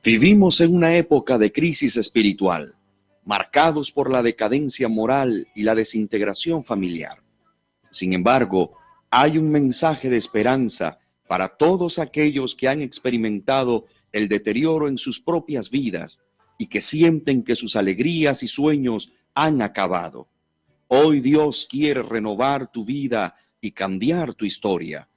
Vivimos en una época de crisis espiritual, marcados por la decadencia moral y la desintegración familiar. Sin embargo, hay un mensaje de esperanza para todos aquellos que han experimentado el deterioro en sus propias vidas y que sienten que sus alegrías y sueños han acabado. Hoy Dios quiere renovar tu vida y cambiar tu historia.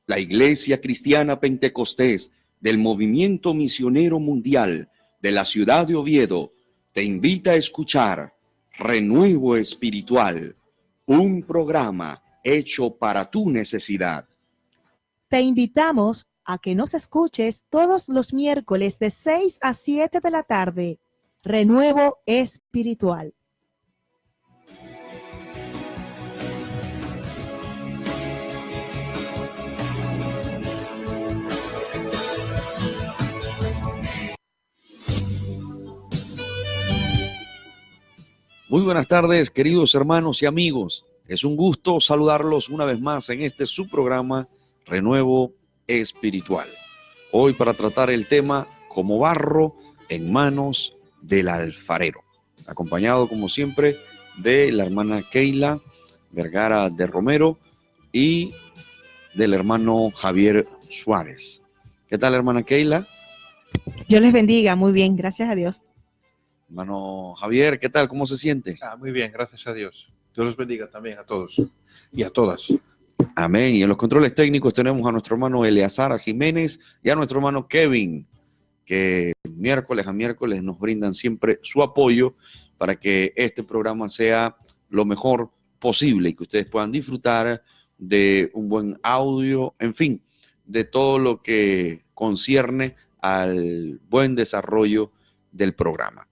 La Iglesia Cristiana Pentecostés del Movimiento Misionero Mundial de la ciudad de Oviedo te invita a escuchar Renuevo Espiritual, un programa hecho para tu necesidad. Te invitamos a que nos escuches todos los miércoles de 6 a 7 de la tarde. Renuevo Espiritual. Muy buenas tardes, queridos hermanos y amigos. Es un gusto saludarlos una vez más en este su programa Renuevo Espiritual. Hoy para tratar el tema como barro en manos del alfarero. Acompañado como siempre de la hermana Keila Vergara de Romero y del hermano Javier Suárez. ¿Qué tal, hermana Keila? Dios les bendiga, muy bien, gracias a Dios. Hermano Javier, ¿qué tal? ¿Cómo se siente? Muy bien, gracias a Dios. Dios los bendiga también a todos y a todas. Amén. Y en los controles técnicos tenemos a nuestro hermano Eleazar Jiménez y a nuestro hermano Kevin, que miércoles a miércoles nos brindan siempre su apoyo para que este programa sea lo mejor posible y que ustedes puedan disfrutar de un buen audio, en fin, de todo lo que concierne al buen desarrollo del programa.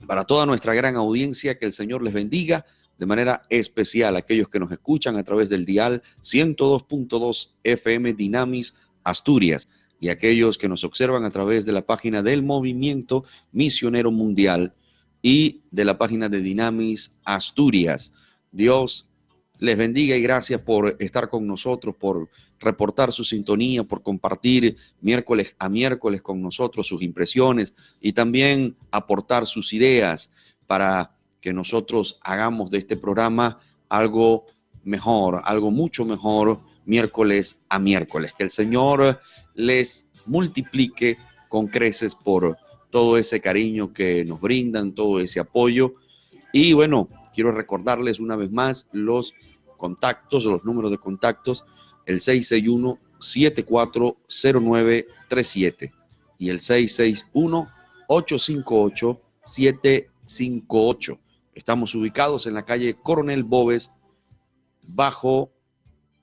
Para toda nuestra gran audiencia, que el Señor les bendiga de manera especial a aquellos que nos escuchan a través del dial 102.2 FM Dinamis Asturias y aquellos que nos observan a través de la página del Movimiento Misionero Mundial y de la página de Dinamis Asturias. Dios les bendiga y gracias por estar con nosotros, por reportar su sintonía, por compartir miércoles a miércoles con nosotros sus impresiones y también aportar sus ideas para que nosotros hagamos de este programa algo mejor, algo mucho mejor miércoles a miércoles. Que el Señor les multiplique con creces por todo ese cariño que nos brindan, todo ese apoyo. Y bueno, quiero recordarles una vez más los contactos, los números de contactos, el 661-740937 y el 661-858-758. Estamos ubicados en la calle Coronel Boves, bajo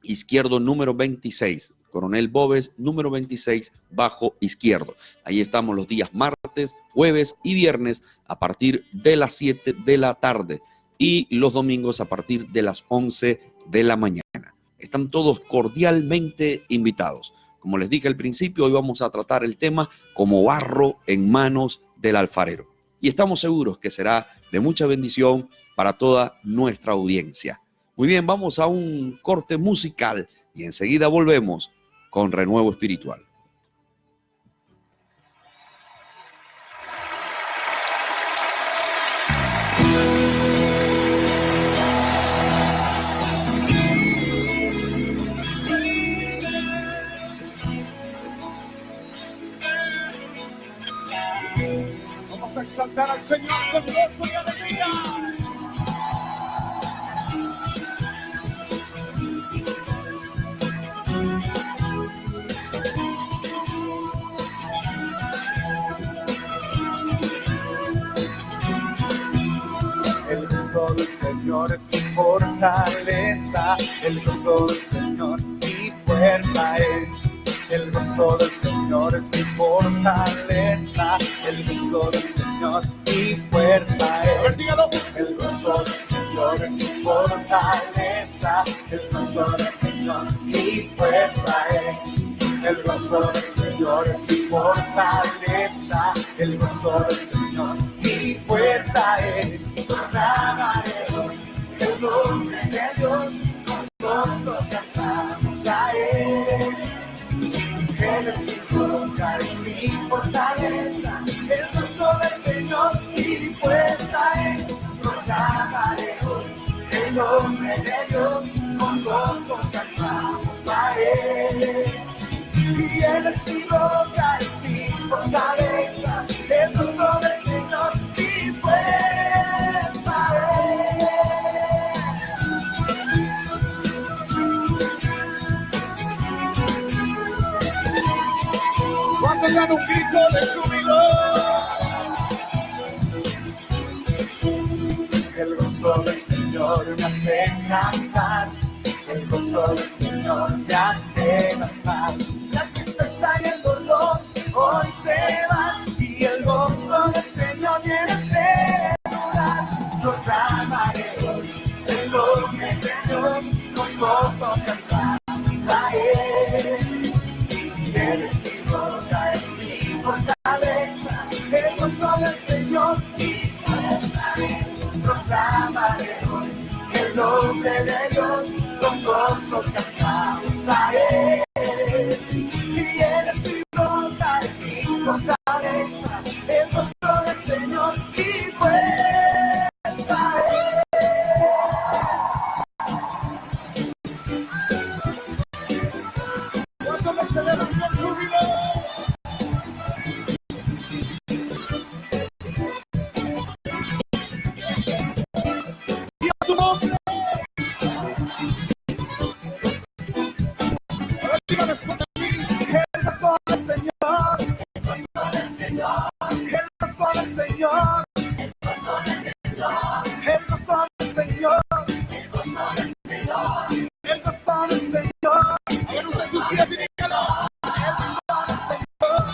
izquierdo número 26. Coronel Boves, número 26, bajo izquierdo. Ahí estamos los días martes, jueves y viernes a partir de las 7 de la tarde y los domingos a partir de las 11 de la mañana. Están todos cordialmente invitados. Como les dije al principio, hoy vamos a tratar el tema como barro en manos del alfarero. Y estamos seguros que será de mucha bendición para toda nuestra audiencia. Muy bien, vamos a un corte musical y enseguida volvemos con Renuevo Espiritual. Vamos a exaltar al Señor con gozo y alegría. El gozo del Señor es mi fortaleza, el gozo del Señor mi fuerza es. El gozo del Señor es mi fortaleza, el gozo del Señor mi fuerza es. El gozo del Señor es mi fortaleza, el gozo del Señor mi fuerza es. El gozo del Señor es mi fortaleza, el gozo del Señor mi fuerza es. Proclamaré hoy el nombre de Dios, con gozo cantamos a Él. Él es mi roca, es mi fortaleza, es mi roca, es mi fortaleza, el gozo del Señor mi fuerza es. ¿Cuántos dan un grito de júbilo? El gozo del Señor me hace cantar, el gozo del Señor me hace danzar. La tristeza y el dolor hoy se van, y el gozo del Señor viene a celebrar. Proclamaré hoy el nombre de Dios, con gozo cantamos a Él. Y Él es mi roca, es mi fortaleza, el gozo del Señor mi fuerza es. Proclamaré hoy el nombre de Dios, con gozo cantamos a Él. Y Él es mi roca, es mi fortaleza, el gozo del Señor mi fuerza es. ¿Cuántos me celebran con júbilo? Su nombre. Ahora dígame, responde a mí. El gozo del Señor, el gozo del Señor, el gozo del Señor, el gozo del Señor, el gozo del Señor, el gozo del Señor, el gozo del Señor. Ahora usa sus pies y dígalo. El gozo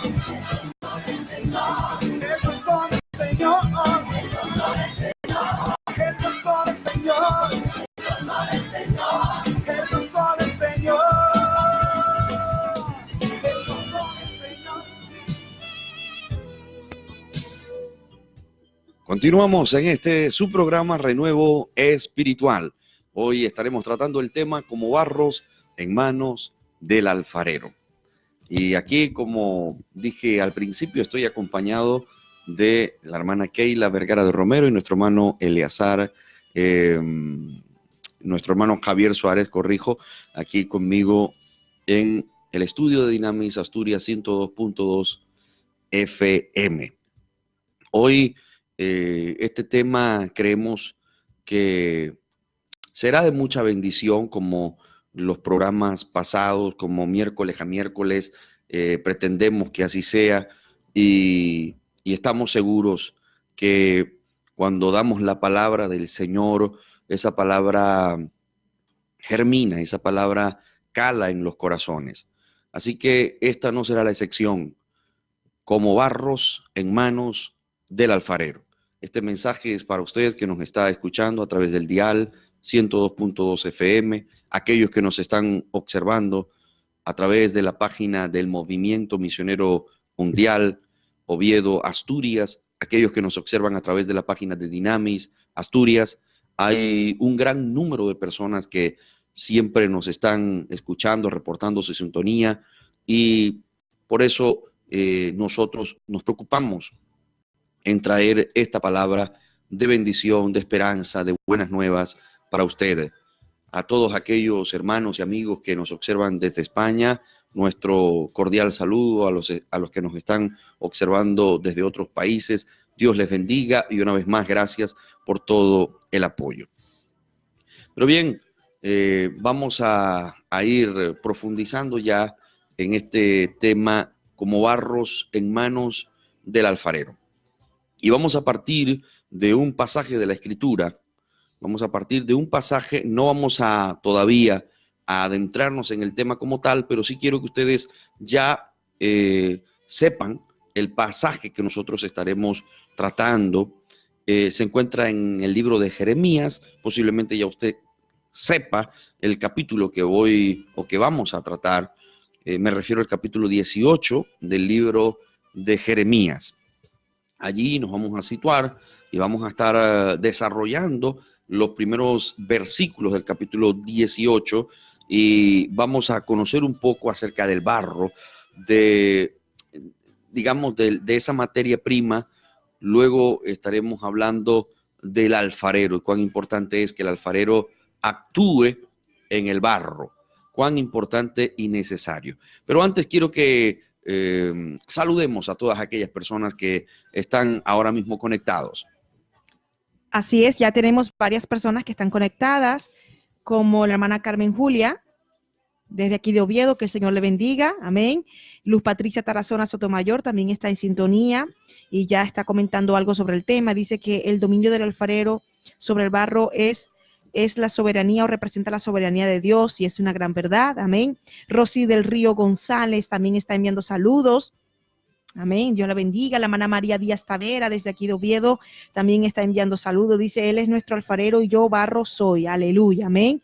del Señor, el gozo del Señor, el gozo del Señor, el gozo del Señor, el gozo del Señor, el gozo del Señor, el gozo del Señor. Continuamos en este su programa Renuevo Espiritual. Hoy estaremos tratando el tema como barros en manos del alfarero. Y aquí, como dije al principio, estoy acompañado de la hermana Keila Vergara de Romero y nuestro hermano Eleazar, nuestro hermano Javier Suárez Corrijo, aquí conmigo en el estudio de Dinamis Asturias 102.2 FM. Hoy este tema creemos que será de mucha bendición, como los programas pasados, como miércoles a miércoles, pretendemos que así sea, y estamos seguros que cuando damos la palabra del Señor, esa palabra germina, esa palabra cala en los corazones. Así que esta no será la excepción, como barros en manos del alfarero. Este mensaje es para usted que nos está escuchando a través del dial 102.2 FM, aquellos que nos están observando a través de la página del Movimiento Misionero Mundial Oviedo, Asturias, aquellos que nos observan a través de la página de Dinamis Asturias. Hay un gran número de personas que siempre nos están escuchando, reportando su sintonía, y por eso nosotros nos preocupamos en traer esta palabra de bendición, de esperanza, de buenas nuevas para ustedes. A todos aquellos hermanos y amigos que nos observan desde España, nuestro cordial saludo. A los que nos están observando desde otros países, Dios les bendiga, y una vez más gracias por todo el apoyo. Pero bien, vamos a ir profundizando ya en este tema como barros en manos del alfarero. Y vamos a partir de un pasaje de la Escritura. Vamos a partir de un pasaje, no vamos a todavía a adentrarnos en el tema como tal, pero sí quiero que ustedes ya sepan el pasaje que nosotros estaremos tratando. Se encuentra en el libro de Jeremías. Posiblemente ya usted sepa el capítulo que vamos a tratar. Me refiero al capítulo 18 del libro de Jeremías. Allí nos vamos a situar y vamos a estar desarrollando los primeros versículos del capítulo 18, y vamos a conocer un poco acerca del barro, de esa materia prima. Luego estaremos hablando del alfarero y cuán importante es que el alfarero actúe en el barro, cuán importante y necesario. Pero antes quiero que saludemos a todas aquellas personas que están ahora mismo conectados. Así es, ya tenemos varias personas que están conectadas, como la hermana Carmen Julia, desde aquí de Oviedo, que el Señor le bendiga, amén. Luz Patricia Tarazona Sotomayor también está en sintonía y ya está comentando algo sobre el tema. Dice que el dominio del alfarero sobre el barro es la soberanía o representa la soberanía de Dios y es una gran verdad, amén. Rosy del Río González también está enviando saludos. Amén, Dios la bendiga. La hermana María Díaz Tavera, desde aquí de Oviedo, también está enviando saludos. Dice, Él es nuestro alfarero y yo barro soy. Aleluya, amén.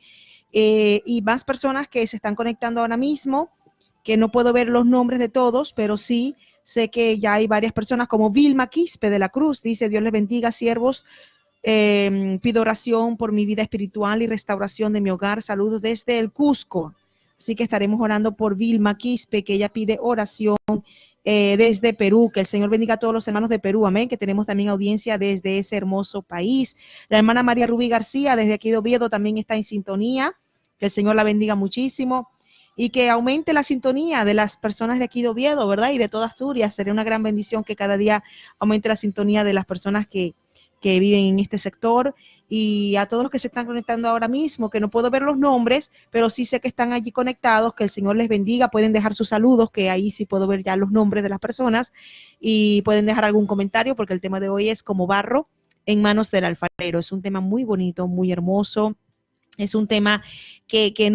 Y más personas que se están conectando ahora mismo, que no puedo ver los nombres de todos, pero sí sé que ya hay varias personas como Vilma Quispe de la Cruz. Dice, Dios les bendiga, siervos. Pido oración por mi vida espiritual y restauración de mi hogar. Saludos desde el Cusco. Así que estaremos orando por Vilma Quispe, que ella pide oración desde Perú. Que el Señor bendiga a todos los hermanos de Perú, amén, que tenemos también audiencia desde ese hermoso país. La hermana María Rubí García, desde aquí de Oviedo, también está en sintonía. Que el Señor la bendiga muchísimo y que aumente la sintonía de las personas de aquí de Oviedo, ¿verdad? Y de toda Asturias. Sería una gran bendición que cada día aumente la sintonía de las personas que viven en este sector, y a todos los que se están conectando ahora mismo, que no puedo ver los nombres, pero sí sé que están allí conectados, que el Señor les bendiga. Pueden dejar sus saludos, que ahí sí puedo ver ya los nombres de las personas, y pueden dejar algún comentario, porque el tema de hoy es como barro en manos del alfarero. Es un tema muy bonito, muy hermoso. Es un tema que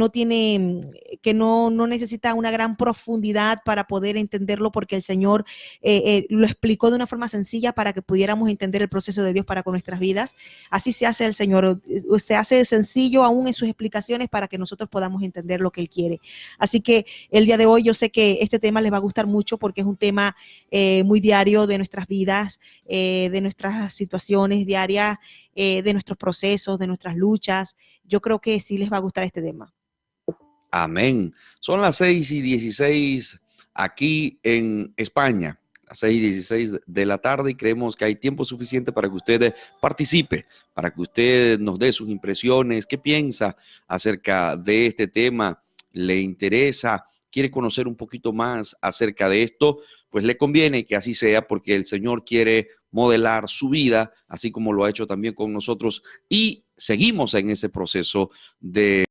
no necesita una gran profundidad para poder entenderlo, porque el Señor lo explicó de una forma sencilla para que pudiéramos entender el proceso de Dios para con nuestras vidas. Así se hace el Señor, se hace sencillo aún en sus explicaciones para que nosotros podamos entender lo que Él quiere. Así que el día de hoy yo sé que este tema les va a gustar mucho, porque es un tema muy diario de nuestras vidas, de nuestras situaciones diarias, de nuestros procesos, de nuestras luchas. Yo creo que sí les va a gustar este tema. Amén. Son las 6:16 aquí en España, las 6:16 de la tarde, y creemos que hay tiempo suficiente para que usted participe, para que usted nos dé sus impresiones, qué piensa acerca de este tema, le interesa, quiere conocer un poquito más acerca de esto. Pues le conviene que así sea, porque el Señor quiere modelar su vida, así como lo ha hecho también con nosotros, y seguimos en ese proceso de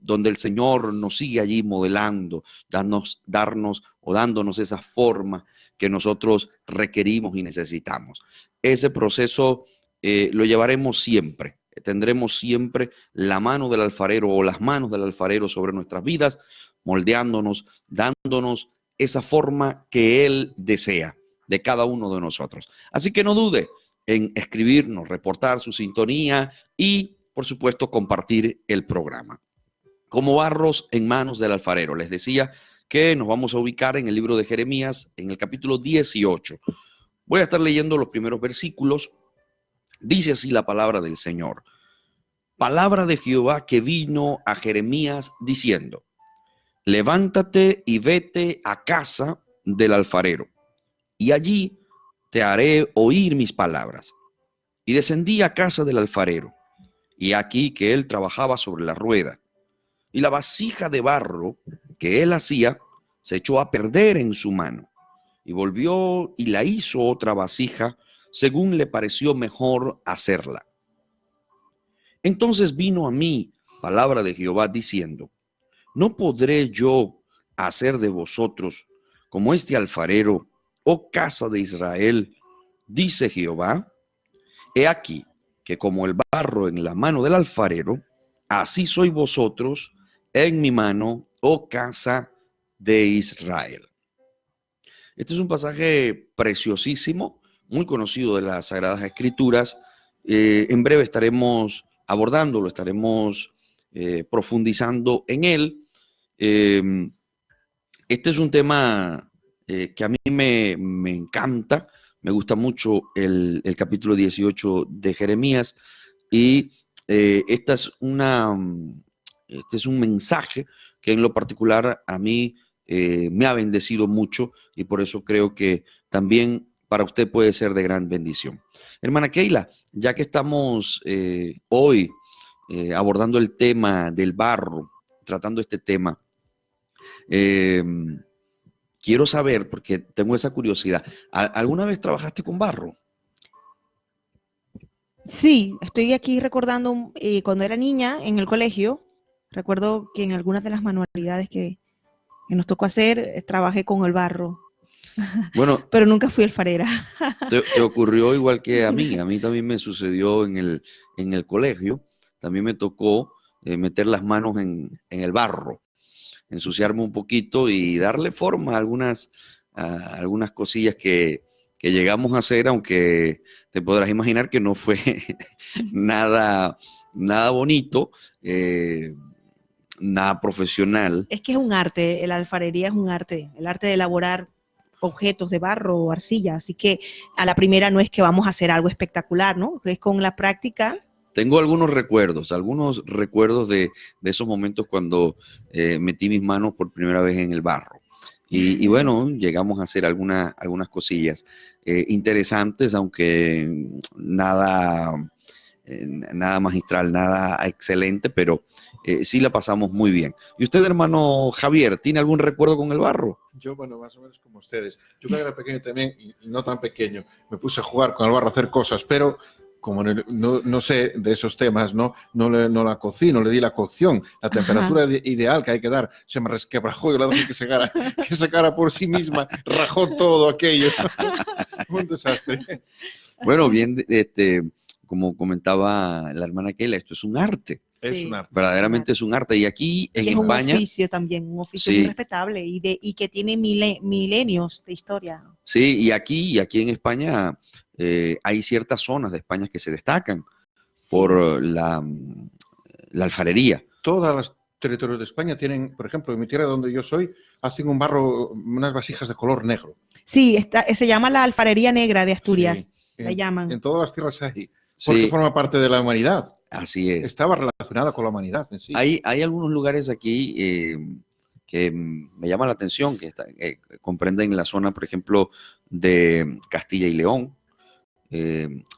donde el Señor nos sigue allí modelando, dándonos esa forma que nosotros requerimos y necesitamos. Ese proceso lo llevaremos siempre. Tendremos siempre la mano del alfarero o las manos del alfarero sobre nuestras vidas, moldeándonos, dándonos esa forma que Él desea de cada uno de nosotros. Así que no dude en escribirnos, reportar su sintonía y, por supuesto, compartir el programa. Como barros en manos del alfarero, les decía que nos vamos a ubicar en el libro de Jeremías, en el capítulo 18. Voy a estar leyendo los primeros versículos. Dice así la palabra del Señor. Palabra de Jehová que vino a Jeremías diciendo: levántate y vete a casa del alfarero, y allí te haré oír mis palabras. Y descendí a casa del alfarero, y aquí que él trabajaba sobre la rueda, y la vasija de barro que él hacía se echó a perder en su mano, y volvió y la hizo otra vasija según le pareció mejor hacerla. Entonces vino a mí palabra de Jehová diciendo: ¿no podré yo hacer de vosotros como este alfarero, oh casa de Israel? Dice Jehová. He aquí que como el barro en la mano del alfarero, así sois vosotros en mi mano, oh casa de Israel. Este es un pasaje preciosísimo, muy conocido de las Sagradas Escrituras. En breve estaremos abordándolo, estaremos profundizando en él. Este es un tema que a mí me encanta. Me gusta mucho el capítulo 18 de Jeremías, y este es un mensaje que en lo particular a mí me ha bendecido mucho, y por eso creo que también para usted puede ser de gran bendición. Hermana Keila, ya que estamos hoy abordando el tema del barro, tratando este tema, quiero saber, porque tengo esa curiosidad, ¿alguna vez trabajaste con barro? Sí, estoy aquí recordando cuando era niña en el colegio, recuerdo que en algunas de las manualidades que nos tocó hacer, trabajé con el barro, Bueno, pero nunca fui alfarera. te ocurrió igual que a mí también me sucedió en el colegio, también me tocó meter las manos en el barro, ensuciarme un poquito y darle forma a algunas cosillas que llegamos a hacer, aunque te podrás imaginar que no fue nada bonito, nada profesional. Es que es un arte, la alfarería es un arte, el arte de elaborar objetos de barro o arcilla, así que a la primera no es que vamos a hacer algo espectacular, ¿no? Es con la práctica. Tengo algunos recuerdos de esos momentos cuando metí mis manos por primera vez en el barro. Y bueno, llegamos a hacer algunas cosillas interesantes, aunque nada magistral, nada excelente, pero sí la pasamos muy bien. ¿Y usted, hermano Javier, tiene algún recuerdo con el barro? Yo, bueno, más o menos como ustedes. Yo cuando era pequeño también, y no tan pequeño, me puse a jugar con el barro, a hacer cosas, pero como no sé de esos temas, no la cocino, le di la cocción, la temperatura ideal que hay que dar, se me resquebrajó y la dejé que secara por sí misma, rajó todo aquello. Un desastre. Bueno, bien, como comentaba la hermana Keila, esto es un arte. Sí, Es un arte. Verdaderamente es un arte. Y aquí en es España. un oficio también, un oficio Sí. muy respetable y que tiene milenios de historia. Sí, y aquí en España hay ciertas zonas de España que se destacan Sí. por la alfarería. Todos los territorios de España tienen, por ejemplo, en mi tierra donde yo soy, hacen un barro, unas vasijas de color negro. Sí, se llama la alfarería negra de Asturias, Sí, la llaman. En todas las tierras hay, porque Sí, forma parte de la humanidad. así es. Estaba relacionada con la humanidad en sí. Hay algunos lugares aquí que me llaman la atención, que comprenden la zona, por ejemplo, de Castilla y León.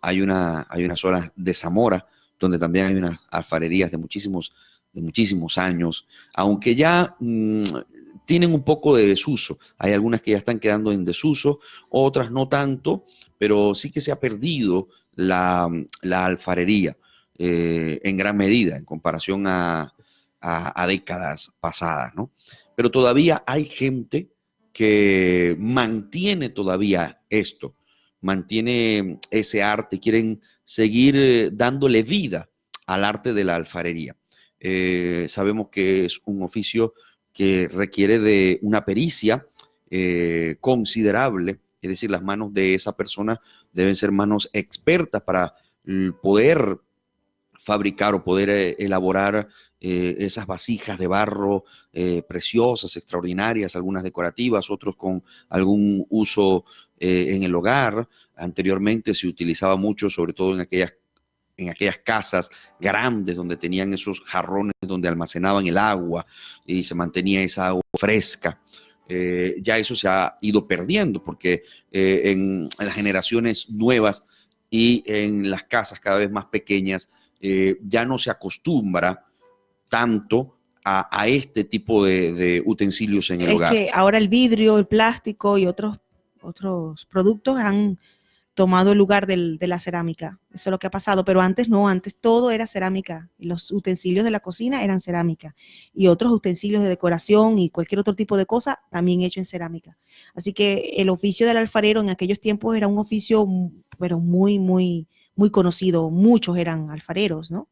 Hay una zona de Zamora, donde también hay unas alfarerías de muchísimos años, aunque ya tienen un poco de desuso. Hay algunas que ya están quedando en desuso, otras no tanto, pero sí que se ha perdido la alfarería en gran medida en comparación a décadas pasadas, ¿no? Pero todavía hay gente que mantiene todavía esto, mantiene ese arte, quieren seguir dándole vida al arte de la alfarería. Sabemos que es un oficio que requiere de una pericia considerable, es decir, las manos de esa persona deben ser manos expertas para poder fabricar o poder elaborar esas vasijas de barro preciosas, extraordinarias, algunas decorativas, otros con algún uso en el hogar. Anteriormente se utilizaba mucho, sobre todo en aquellas casas grandes donde tenían esos jarrones donde almacenaban el agua y se mantenía esa agua fresca. Ya eso se ha ido perdiendo porque en las generaciones nuevas y en las casas cada vez más pequeñas ya no se acostumbra tanto a este tipo de utensilios en el hogar. Es que ahora el vidrio, el plástico y otros productos han tomado el lugar de la cerámica. Eso es lo que ha pasado, pero antes no, antes todo era cerámica. Los utensilios de la cocina eran cerámica y otros utensilios de decoración y cualquier otro tipo de cosa también hecho en cerámica. Así que el oficio del alfarero en aquellos tiempos era un oficio pero muy, muy, muy conocido. Muchos eran alfareros, ¿no?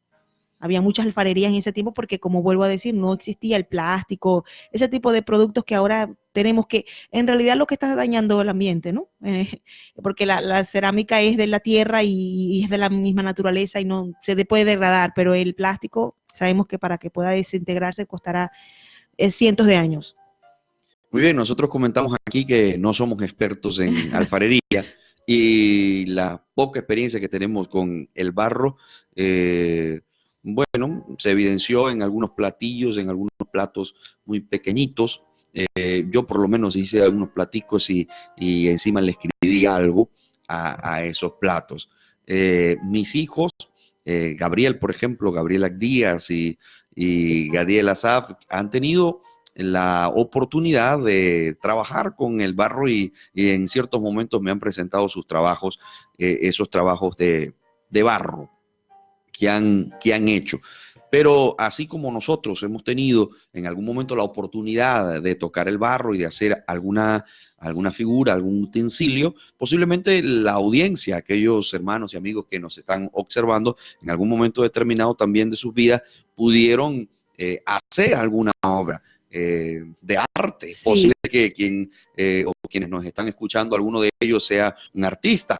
Había muchas alfarerías en ese tiempo porque, como vuelvo a decir, no existía el plástico, ese tipo de productos que ahora tenemos que, en realidad lo que está dañando el ambiente, ¿no? Porque la cerámica es de la tierra y es de la misma naturaleza y no se puede degradar, pero el plástico sabemos que para que pueda desintegrarse costará cientos de años. Muy bien, nosotros comentamos aquí que no somos expertos en alfarería y la poca experiencia que tenemos con el barro, bueno, se evidenció en algunos platillos, en algunos platos muy pequeñitos. Yo por lo menos hice algunos platicos y encima le escribí algo a esos platos. Mis hijos, Gabriel, por ejemplo, Gabriela Díaz y Gadiel Asaf, han tenido la oportunidad de trabajar con el barro y en ciertos momentos me han presentado sus trabajos, esos trabajos de barro que han hecho. Pero así como nosotros hemos tenido en algún momento la oportunidad de tocar el barro y de hacer alguna figura, algún utensilio, posiblemente la audiencia, aquellos hermanos y amigos que nos están observando, en algún momento determinado también de sus vidas, pudieron hacer alguna obra de arte. Sí. Posible que o quienes nos están escuchando, alguno de ellos sea un artista.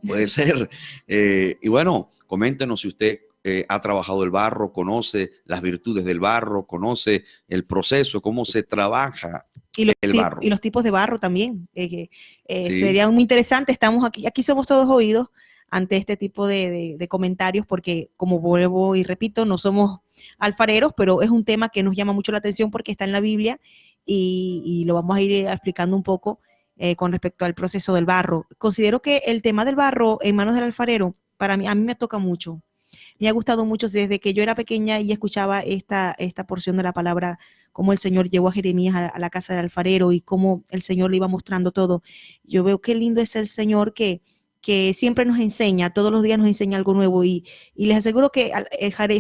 Puede ser. Y bueno, coméntenos si usted ha trabajado el barro, conoce las virtudes del barro, conoce el proceso, cómo se trabaja el barro. Y los tipos de barro también. Sí. Sería muy interesante. Estamos aquí somos todos oídos ante este tipo de comentarios, porque como vuelvo y repito, no somos alfareros, pero es un tema que nos llama mucho la atención porque está en la Biblia y lo vamos a ir explicando un poco con respecto al proceso del barro. Considero que el tema del barro en manos del alfarero, a mí me toca mucho. Me ha gustado mucho desde que yo era pequeña y escuchaba esta porción de la palabra, cómo el Señor llevó a Jeremías a la casa del alfarero y cómo el Señor le iba mostrando todo. Yo veo qué lindo es el Señor que siempre nos enseña, todos los días nos enseña algo nuevo y les aseguro que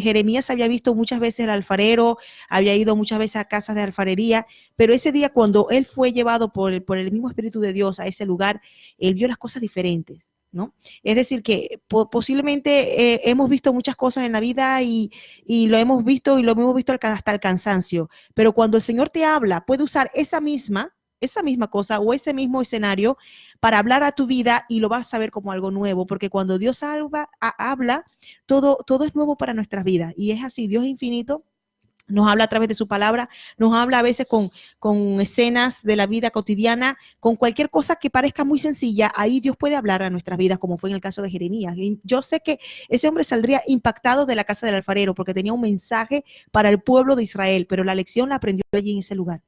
Jeremías había visto muchas veces al alfarero, había ido muchas veces a casas de alfarería, pero ese día cuando él fue llevado por el mismo Espíritu de Dios a ese lugar, él vio las cosas diferentes, ¿no? Es decir, que posiblemente hemos visto muchas cosas en la vida y lo hemos visto hasta el cansancio, pero cuando el Señor te habla, puede usar esa misma cosa o ese mismo escenario para hablar a tu vida y lo vas a ver como algo nuevo, porque cuando Dios habla, todo es nuevo para nuestras vidas y es así. Dios es infinito, nos habla a través de su palabra, nos habla a veces con escenas de la vida cotidiana, con cualquier cosa que parezca muy sencilla. Ahí Dios puede hablar a nuestras vidas, como fue en el caso de Jeremías. Y yo sé que ese hombre saldría impactado de la casa del alfarero porque tenía un mensaje para el pueblo de Israel, pero la lección la aprendió allí en ese lugar.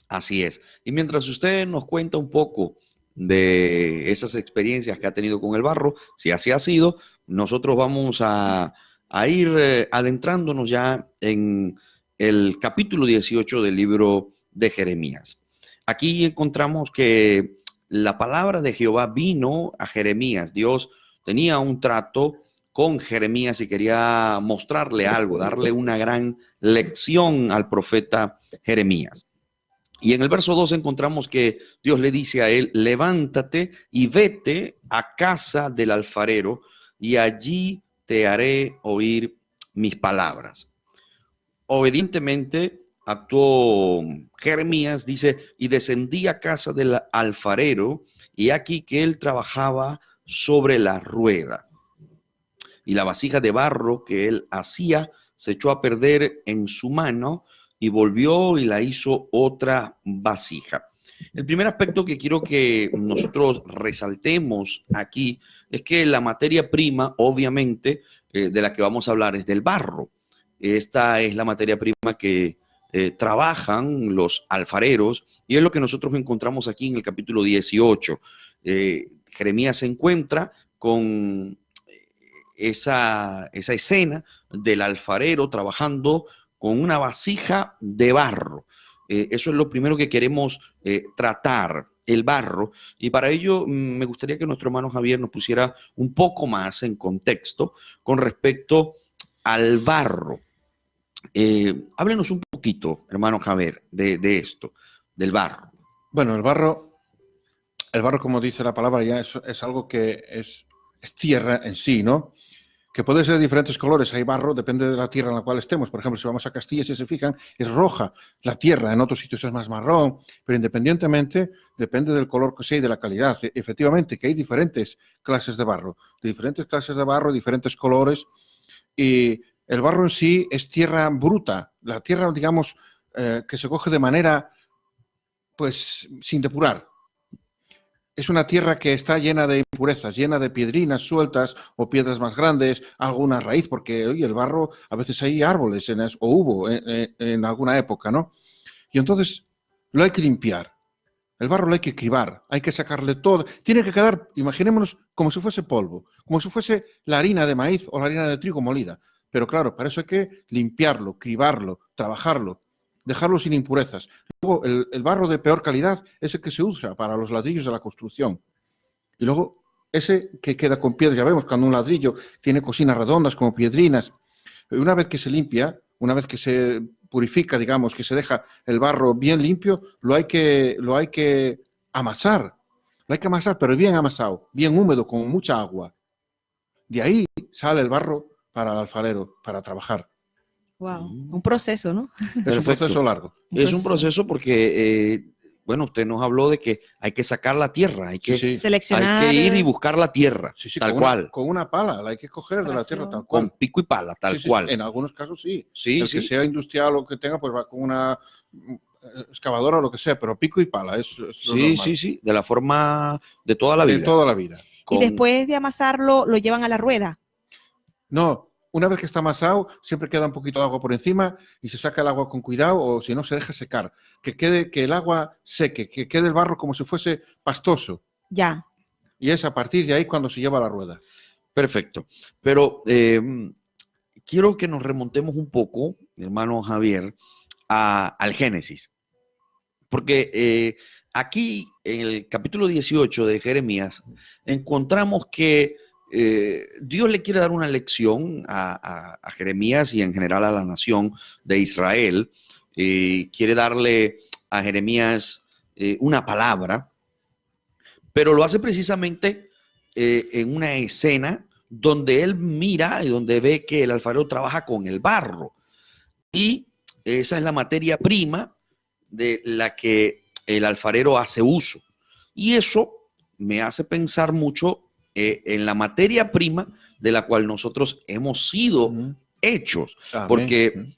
Así es. Y mientras usted nos cuenta un poco de esas experiencias que ha tenido con el barro, si así ha sido, nosotros vamos a ir adentrándonos ya en el capítulo 18 del libro de Jeremías. Aquí encontramos que la palabra de Jehová vino a Jeremías. Dios tenía un trato con Jeremías y quería mostrarle algo, darle una gran lección al profeta Jeremías. Y en el verso 2 encontramos que Dios le dice a él: levántate y vete a casa del alfarero y allí te haré oír mis palabras. Obedientemente actuó Jeremías, dice, y descendí a casa del alfarero y aquí que él trabajaba sobre la rueda. Y la vasija de barro que él hacía se echó a perder en su mano y volvió y la hizo otra vasija. El primer aspecto que quiero que nosotros resaltemos aquí es que la materia prima, obviamente, de la que vamos a hablar es del barro. Esta es la materia prima que trabajan los alfareros y es lo que nosotros encontramos aquí en el capítulo 18. Jeremías se encuentra con esa escena del alfarero trabajando con una vasija de barro. Eso es lo primero que queremos tratar, el barro. Y para ello me gustaría que nuestro hermano Javier nos pusiera un poco más en contexto con respecto al barro. Háblenos un poquito, hermano Javier, de esto, del barro. Bueno, el barro, como dice la palabra, ya es algo que es tierra en sí, ¿no? Que puede ser de diferentes colores. Hay barro, depende de la tierra en la cual estemos. Por ejemplo, si vamos a Castilla, si se fijan, es roja la tierra. En otros sitios es más marrón. Pero independientemente, depende del color que sea y de la calidad. Efectivamente, que hay diferentes clases de barro. Diferentes colores. Y el barro en sí es tierra bruta. La tierra, digamos, que se coge de manera, pues, sin depurar. Es una tierra que está llena de impurezas, llena de piedrinas sueltas o piedras más grandes, alguna raíz, porque oye, el barro, a veces hay árboles o hubo en alguna época, ¿no? Y entonces lo hay que limpiar. El barro lo hay que cribar, hay que sacarle todo. Tiene que quedar, imaginémonos, como si fuese polvo, como si fuese la harina de maíz o la harina de trigo molida. Pero claro, para eso hay que limpiarlo, cribarlo, trabajarlo. dejarlo sin impurezas. Luego, el barro de peor calidad es el que se usa para los ladrillos de la construcción. Y luego, ese que queda con piedras, ya vemos, cuando un ladrillo tiene cosinas redondas como piedrinas, una vez que se limpia, una vez que se purifica, digamos, que se deja el barro bien limpio, lo hay que amasar. Lo hay que amasar, pero bien amasado, bien húmedo, con mucha agua. De ahí sale el barro para el alfarero, para trabajar. Wow, un proceso, ¿no? Es un Perfecto. proceso largo. Es un proceso porque, bueno, usted nos habló de que hay que sacar la tierra, hay que, Sí, sí. Seleccionar. hay que ir y buscar la tierra, Sí, sí, tal con cual, con una pala, la hay que coger de la tierra tal cual. con pico y pala, tal Sí, sí, cual. sí. En algunos casos sí. Sí, El sí. que sea industrial o que tenga, pues va con una excavadora o lo que sea, pero pico y pala es lo Sí, normal. sí, sí, de la forma de toda la De vida. toda la vida. Y después de amasarlo, lo llevan a la rueda. No, una vez que está amasado, siempre queda un poquito de agua por encima y se saca el agua con cuidado o si no se deja secar. Que el agua seque, que quede el barro como si fuese pastoso. Ya. Y es a partir de ahí cuando se lleva a la rueda. Perfecto. Pero quiero que nos remontemos un poco, hermano Javier, al Génesis. Porque aquí, en el capítulo 18 de Jeremías, encontramos que Dios le quiere dar una lección a Jeremías y en general a la nación de Israel. Quiere darle a Jeremías una palabra, pero lo hace precisamente en una escena donde él mira y donde ve que el alfarero trabaja con el barro. Y esa es la materia prima de la que el alfarero hace uso. Y eso me hace pensar mucho en la materia prima de la cual nosotros hemos sido hechos. Amén. Porque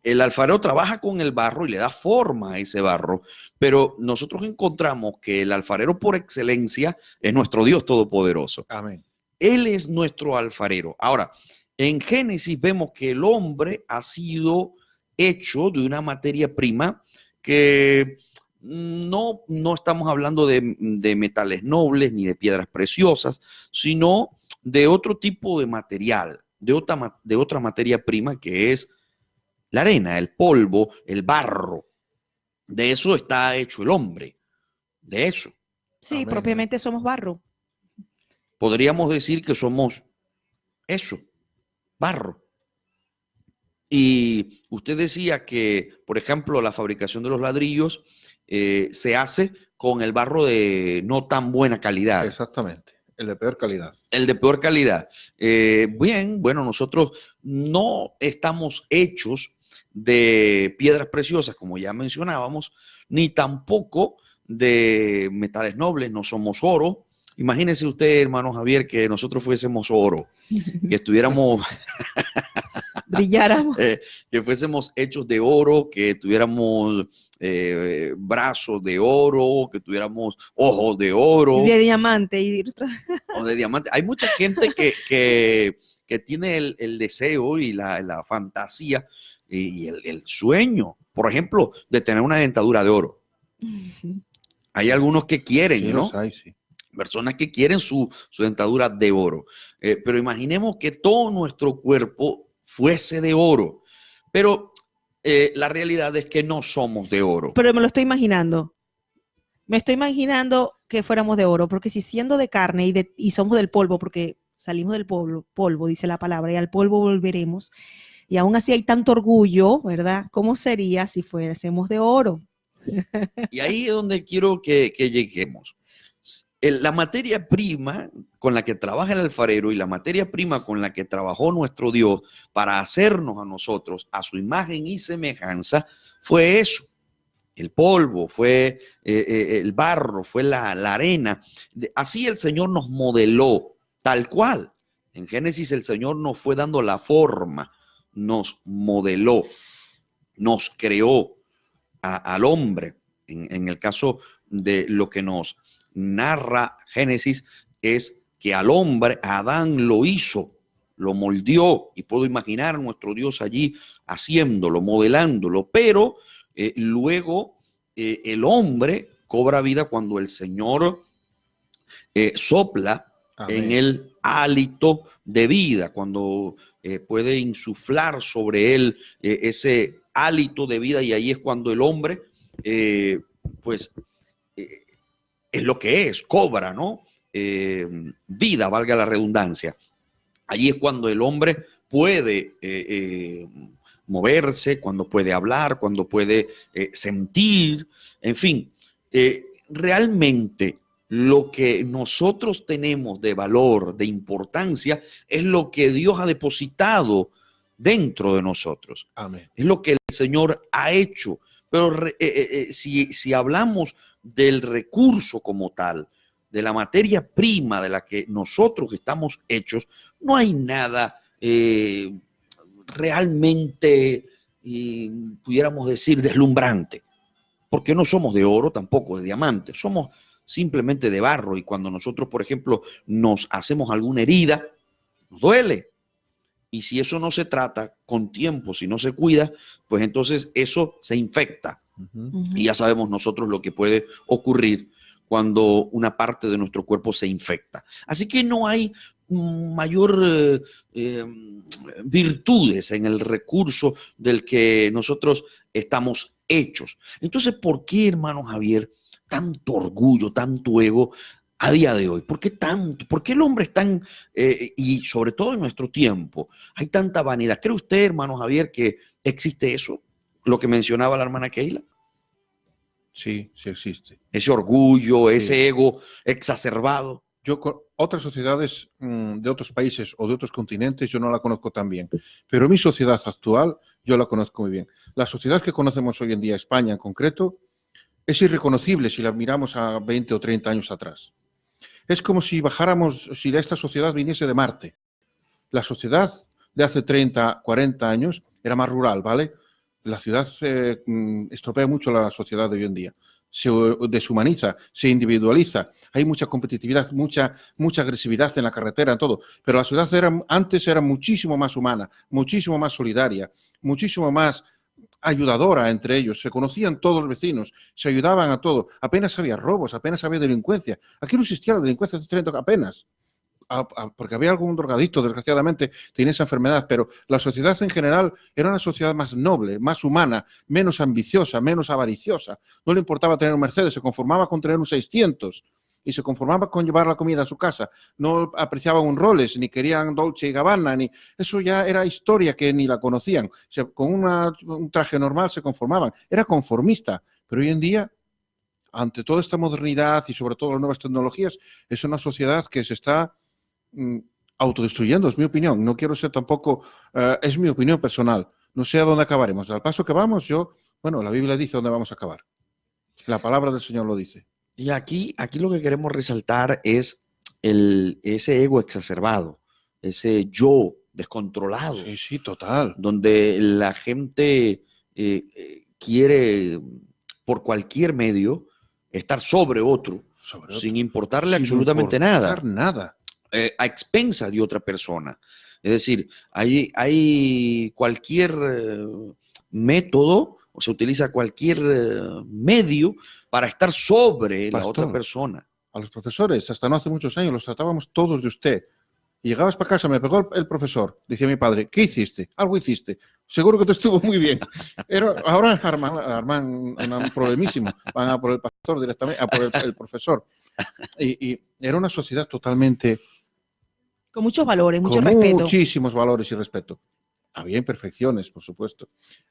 el alfarero trabaja con el barro y le da forma a ese barro, pero nosotros encontramos que el alfarero por excelencia es nuestro Dios Todopoderoso. Amén. Él es nuestro alfarero. Ahora, en Génesis vemos que el hombre ha sido hecho de una materia prima que no estamos hablando de metales nobles ni de piedras preciosas, sino de otro tipo de material, de otra materia prima que es la arena, el polvo, el barro. De eso está hecho el hombre, de eso. Sí, Amén. propiamente somos barro. Podríamos decir que somos eso, barro. Y usted decía que, por ejemplo, la fabricación de los ladrillos se hace con el barro de no tan buena calidad. Exactamente. El de peor calidad. El de peor calidad. Bien, bueno, nosotros no estamos hechos de piedras preciosas, como ya mencionábamos, ni tampoco de metales nobles, no somos oro. Imagínese usted, hermano Javier, que nosotros fuésemos oro, que estuviéramos... Brilláramos. Que fuésemos hechos de oro, que tuviéramos brazos de oro, que tuviéramos ojos de oro. De diamante. O de diamante. Hay mucha gente que tiene el deseo y la fantasía y el sueño, por ejemplo, de tener una dentadura de oro. Hay algunos que quieren, Sí, ¿no? los hay, sí. Personas que quieren su dentadura de oro. Pero imaginemos que todo nuestro cuerpo fuese de oro. Pero la realidad es que no somos de oro. Pero me lo estoy imaginando. Me estoy imaginando que fuéramos de oro, porque si siendo de carne y somos del polvo, porque salimos del polvo, dice la palabra, y al polvo volveremos, y aún así hay tanto orgullo, ¿verdad? ¿Cómo sería si fuésemos de oro? Y ahí es donde quiero que lleguemos. La materia prima con la que trabaja el alfarero y la materia prima con la que trabajó nuestro Dios para hacernos a nosotros a su imagen y semejanza fue eso. El polvo, fue el barro, fue la arena. Así el Señor nos modeló tal cual. En Génesis el Señor nos fue dando la forma, nos modeló, nos creó al hombre. En el caso de lo que nos narra Génesis es que al hombre, a Adán lo hizo, lo moldeó, y puedo imaginar a nuestro Dios allí haciéndolo, modelándolo, pero luego el hombre cobra vida cuando el Señor sopla Amén. en el hálito de vida, cuando puede insuflar sobre él ese hálito de vida, y ahí es cuando el hombre, pues, es lo que es, cobra, ¿no? Vida, valga la redundancia. Allí es cuando el hombre puede moverse, cuando puede hablar, cuando puede sentir, en fin. Realmente lo que nosotros tenemos de valor, de importancia, es lo que Dios ha depositado dentro de nosotros. Amén. Es lo que el Señor ha hecho. Pero si hablamos del recurso como tal, de la materia prima de la que nosotros estamos hechos, no hay nada realmente, pudiéramos decir, deslumbrante, porque no somos de oro, tampoco de diamante, somos simplemente de barro, y cuando nosotros, por ejemplo, nos hacemos alguna herida, nos duele, y si eso no se trata con tiempo, si no se cuida, pues entonces eso se infecta. Y ya sabemos nosotros lo que puede ocurrir cuando una parte de nuestro cuerpo se infecta. Así que no hay mayor virtudes en el recurso del que nosotros estamos hechos. Entonces, ¿por qué, hermano Javier, tanto orgullo, tanto ego a día de hoy? ¿Por qué tanto? ¿Por qué el hombre es tan, y sobre todo en nuestro tiempo, hay tanta vanidad? ¿Cree usted, hermano Javier, que existe eso? Lo que mencionaba la hermana Keila. Sí, sí existe. Ese orgullo, Sí. ese ego exacerbado. Yo con otras sociedades de otros países o de otros continentes yo no la conozco tan bien, pero mi sociedad actual yo la conozco muy bien. La sociedad que conocemos hoy en día, España en concreto, es irreconocible si la miramos a 20 o 30 años atrás. Es como si bajáramos, si esta sociedad viniese de Marte. La sociedad de hace 30, 40 años era más rural, ¿vale? La ciudad estropea mucho la sociedad de hoy en día. Se deshumaniza, se individualiza, hay mucha competitividad, mucha agresividad en la carretera, en todo. Pero la ciudad antes era muchísimo más humana, muchísimo más solidaria, muchísimo más ayudadora entre ellos. Se conocían todos los vecinos, se ayudaban a todo. Apenas había robos, apenas había delincuencia. Aquí no existía la delincuencia hace 30 apenas. Porque había algún drogadicto, desgraciadamente, tenía esa enfermedad, pero la sociedad en general era una sociedad más noble, más humana, menos ambiciosa, menos avariciosa. No le importaba tener un Mercedes, se conformaba con tener un 600 y se conformaba con llevar la comida a su casa. No apreciaban un Rolex, ni querían Dolce y Gabbana, ni eso ya era historia que ni la conocían. O sea, con un traje normal se conformaban. Era conformista, pero hoy en día, ante toda esta modernidad y sobre todo las nuevas tecnologías, es una sociedad que se está autodestruyendo, es mi opinión. No quiero ser tampoco, es mi opinión personal. No sé a dónde acabaremos. Al paso que vamos, la Biblia dice dónde vamos a acabar. La palabra del Señor lo dice. Y aquí lo que queremos resaltar es ese ego exacerbado, ese yo descontrolado. Sí, sí, total. Donde la gente quiere, por cualquier medio, estar sobre otro, sin importarle absolutamente nada. A expensas de otra persona. Es decir, hay cualquier método, o se utiliza cualquier medio para estar sobre la otra persona. A los profesores, hasta no hace muchos años, los tratábamos todos de usted. Y llegabas para casa, me pegó el profesor, decía mi padre, ¿qué hiciste? Algo hiciste. Seguro que te estuvo muy bien. Ahora arman un problemísimo. Van a por el pastor directamente, a por el profesor. Y era una sociedad totalmente... Con muchos valores, mucho respeto. Muchísimos valores y respeto. Había imperfecciones, por supuesto.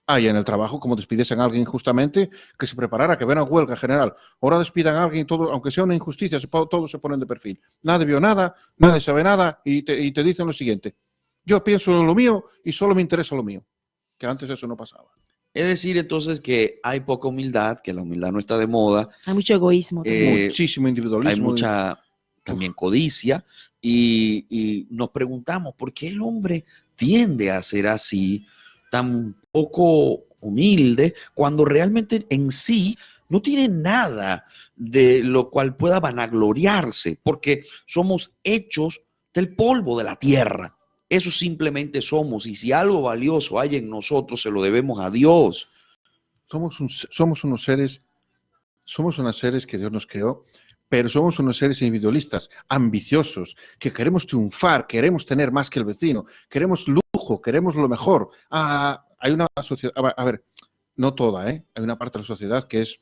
Y en el trabajo, como despidiesen a alguien injustamente, que se preparara, que ven a huelga general. Ahora despidan a alguien, todo, aunque sea una injusticia, todos se ponen de perfil. Nadie vio nada, nadie sabe nada y te dicen lo siguiente. Yo pienso en lo mío y solo me interesa lo mío. Que antes eso no pasaba. Es decir, entonces, que hay poca humildad, que la humildad no está de moda. Hay mucho egoísmo. Muchísimo individualismo. Hay mucha también codicia. Y nos preguntamos, ¿por qué el hombre tiende a ser así, tan poco humilde, cuando realmente en sí no tiene nada de lo cual pueda vanagloriarse? Porque somos hechos del polvo de la tierra. Eso simplemente somos. Y si algo valioso hay en nosotros, se lo debemos a Dios. Somos unos seres que Dios nos creó, pero somos unos seres individualistas, ambiciosos, que queremos triunfar, queremos tener más que el vecino, queremos lujo, queremos lo mejor. hay una sociedad, a ver, no toda, hay una parte de la sociedad que es,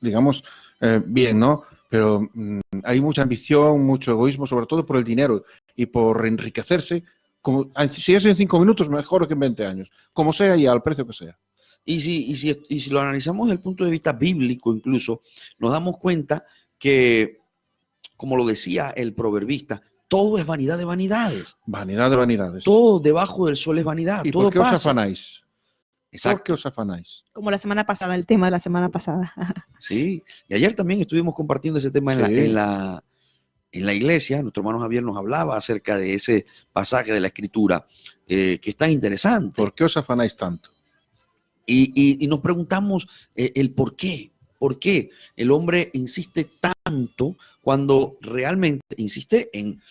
digamos, bien, ¿no? Pero hay mucha ambición, mucho egoísmo, sobre todo por el dinero y por enriquecerse. Como, si es en 5 minutos, mejor que en 20 años. Como sea y al precio que sea. Y si lo analizamos desde el punto de vista bíblico incluso, nos damos cuenta que, como lo decía el proverbista, todo es vanidad de vanidades. Vanidad de vanidades. Todo debajo del sol es vanidad. ¿Y todo por qué os pasa. afanáis? Exacto. ¿Por qué os afanáis? Como la semana pasada, el tema de la semana pasada. Sí, y ayer también estuvimos compartiendo ese tema en la iglesia. Nuestro hermano Javier nos hablaba acerca de ese pasaje de la Escritura que es tan interesante. ¿Por qué os afanáis tanto? Y nos preguntamos el por qué. ¿Por qué el hombre insiste tanto cuando realmente insiste en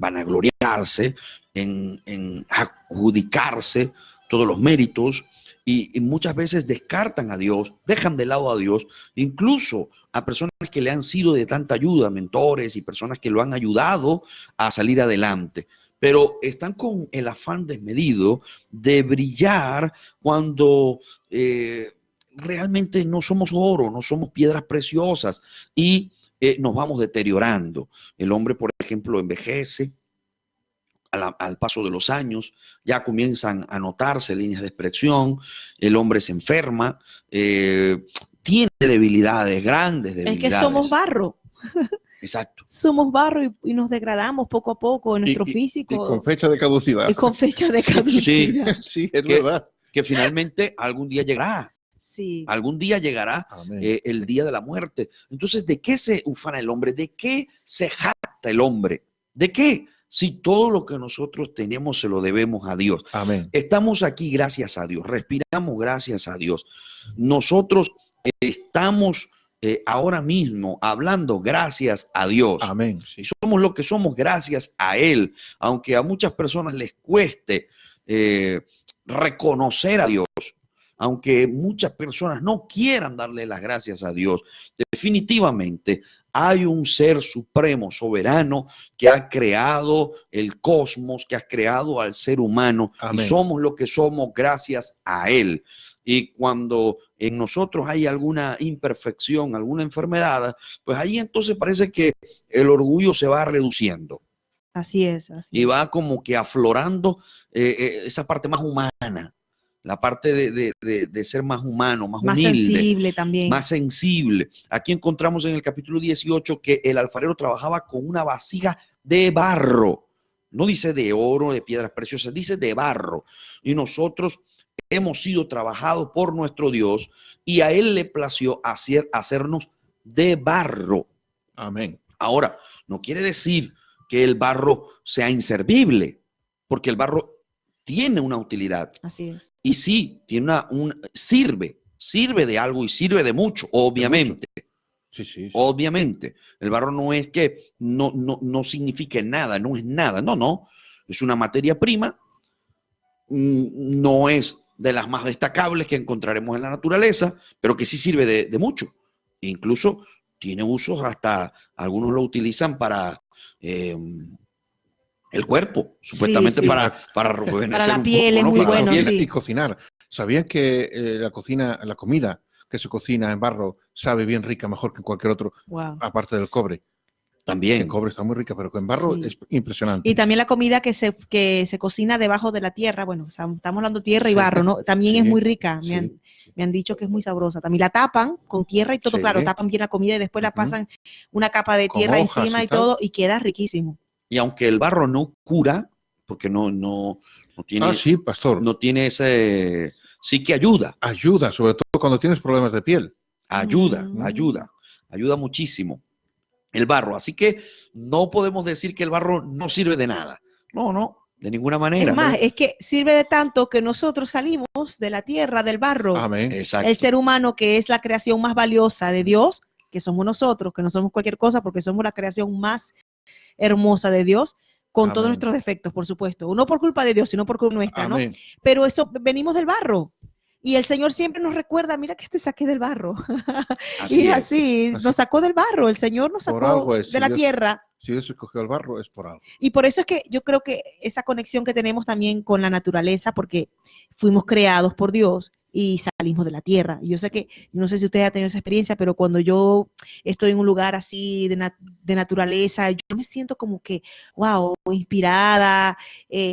vanagloriarse, en adjudicarse todos los méritos? Y muchas veces descartan a Dios, dejan de lado a Dios, incluso a personas que le han sido de tanta ayuda, mentores y personas que lo han ayudado a salir adelante. Pero están con el afán desmedido de brillar cuando realmente no somos oro, no somos piedras preciosas y nos vamos deteriorando. El hombre, por ejemplo, envejece. Al paso de los años, ya comienzan a notarse líneas de expresión, el hombre se enferma, tiene debilidades, grandes debilidades. Es que somos barro. Exacto. Somos barro y nos degradamos poco a poco en nuestro físico. Y con fecha de caducidad. Y con fecha de caducidad. Sí, es verdad. Que finalmente algún día llegará. Sí. Algún día llegará el día de la muerte. Entonces, ¿de qué se ufana el hombre? ¿De qué se jacta el hombre? ¿De qué? Si todo lo que nosotros tenemos se lo debemos a Dios. Amén. Estamos aquí gracias a Dios, respiramos gracias a Dios. Nosotros estamos ahora mismo hablando gracias a Dios. Amén. Sí. Somos lo que somos gracias a Él, aunque a muchas personas les cueste reconocer a Dios, aunque muchas personas no quieran darle las gracias a Dios. Definitivamente hay un ser supremo, soberano, que ha creado el cosmos, que ha creado al ser humano. Amén. Y somos lo que somos gracias a Él. Y cuando en nosotros hay alguna imperfección, alguna enfermedad, pues ahí entonces parece que el orgullo se va reduciendo. Así es. Y va como que aflorando esa parte más humana. La parte de ser más humano, más humilde. Más sensible también. Más sensible. Aquí encontramos en el capítulo 18 que el alfarero trabajaba con una vasija de barro. No dice de oro, de piedras preciosas, dice de barro. Y nosotros hemos sido trabajados por nuestro Dios y a Él le plació hacernos de barro. Amén. Ahora, no quiere decir que el barro sea inservible, porque el barro tiene una utilidad. Así es. Y sí, tiene sirve de algo y sirve de mucho, obviamente. Sí. Obviamente. El barro no es que no signifique nada, no es nada. No. Es una materia prima. No es de las más destacables que encontraremos en la naturaleza, pero que sí sirve de mucho. Incluso tiene usos hasta, algunos lo utilizan para el cuerpo, supuestamente para la piel es muy bueno, y cocinar. ¿Sabían que la comida que se cocina en barro sabe bien rica, mejor que en cualquier otro, aparte del cobre? También. El cobre está muy rica, pero en barro es impresionante. Y también la comida que se cocina debajo de la tierra, bueno, estamos hablando de tierra y barro, ¿no? También es muy rica. Me han dicho que es muy sabrosa. También la tapan con tierra y todo, claro, tapan bien la comida y después la pasan una capa de tierra encima y todo y queda riquísimo. Y aunque el barro no cura, porque no tiene... sí, pastor. No tiene ese... Sí que ayuda. Ayuda, sobre todo cuando tienes problemas de piel. Ayuda muchísimo el barro. Así que no podemos decir que el barro no sirve de nada. No, de ninguna manera. Es más, es que sirve de tanto que nosotros salimos de la tierra, del barro. Amén. Exacto. El ser humano, que es la creación más valiosa de Dios, que somos nosotros, que no somos cualquier cosa, porque somos la creación más hermosa de Dios, con todos nuestros defectos, por supuesto. No por culpa de Dios, sino por culpa nuestra, ¿no? Pero eso, venimos del barro. Y el Señor siempre nos recuerda, mira que te saqué del barro. Así nos sacó del barro. El Señor nos sacó de la tierra Si Dios escogió el barro, es por algo. Y por eso es que yo creo que esa conexión que tenemos también con la naturaleza, porque fuimos creados por Dios y salimos de la tierra. Yo sé que, no sé si usted ha tenido esa experiencia, pero cuando yo estoy en un lugar así de naturaleza, yo me siento como que, wow, inspirada,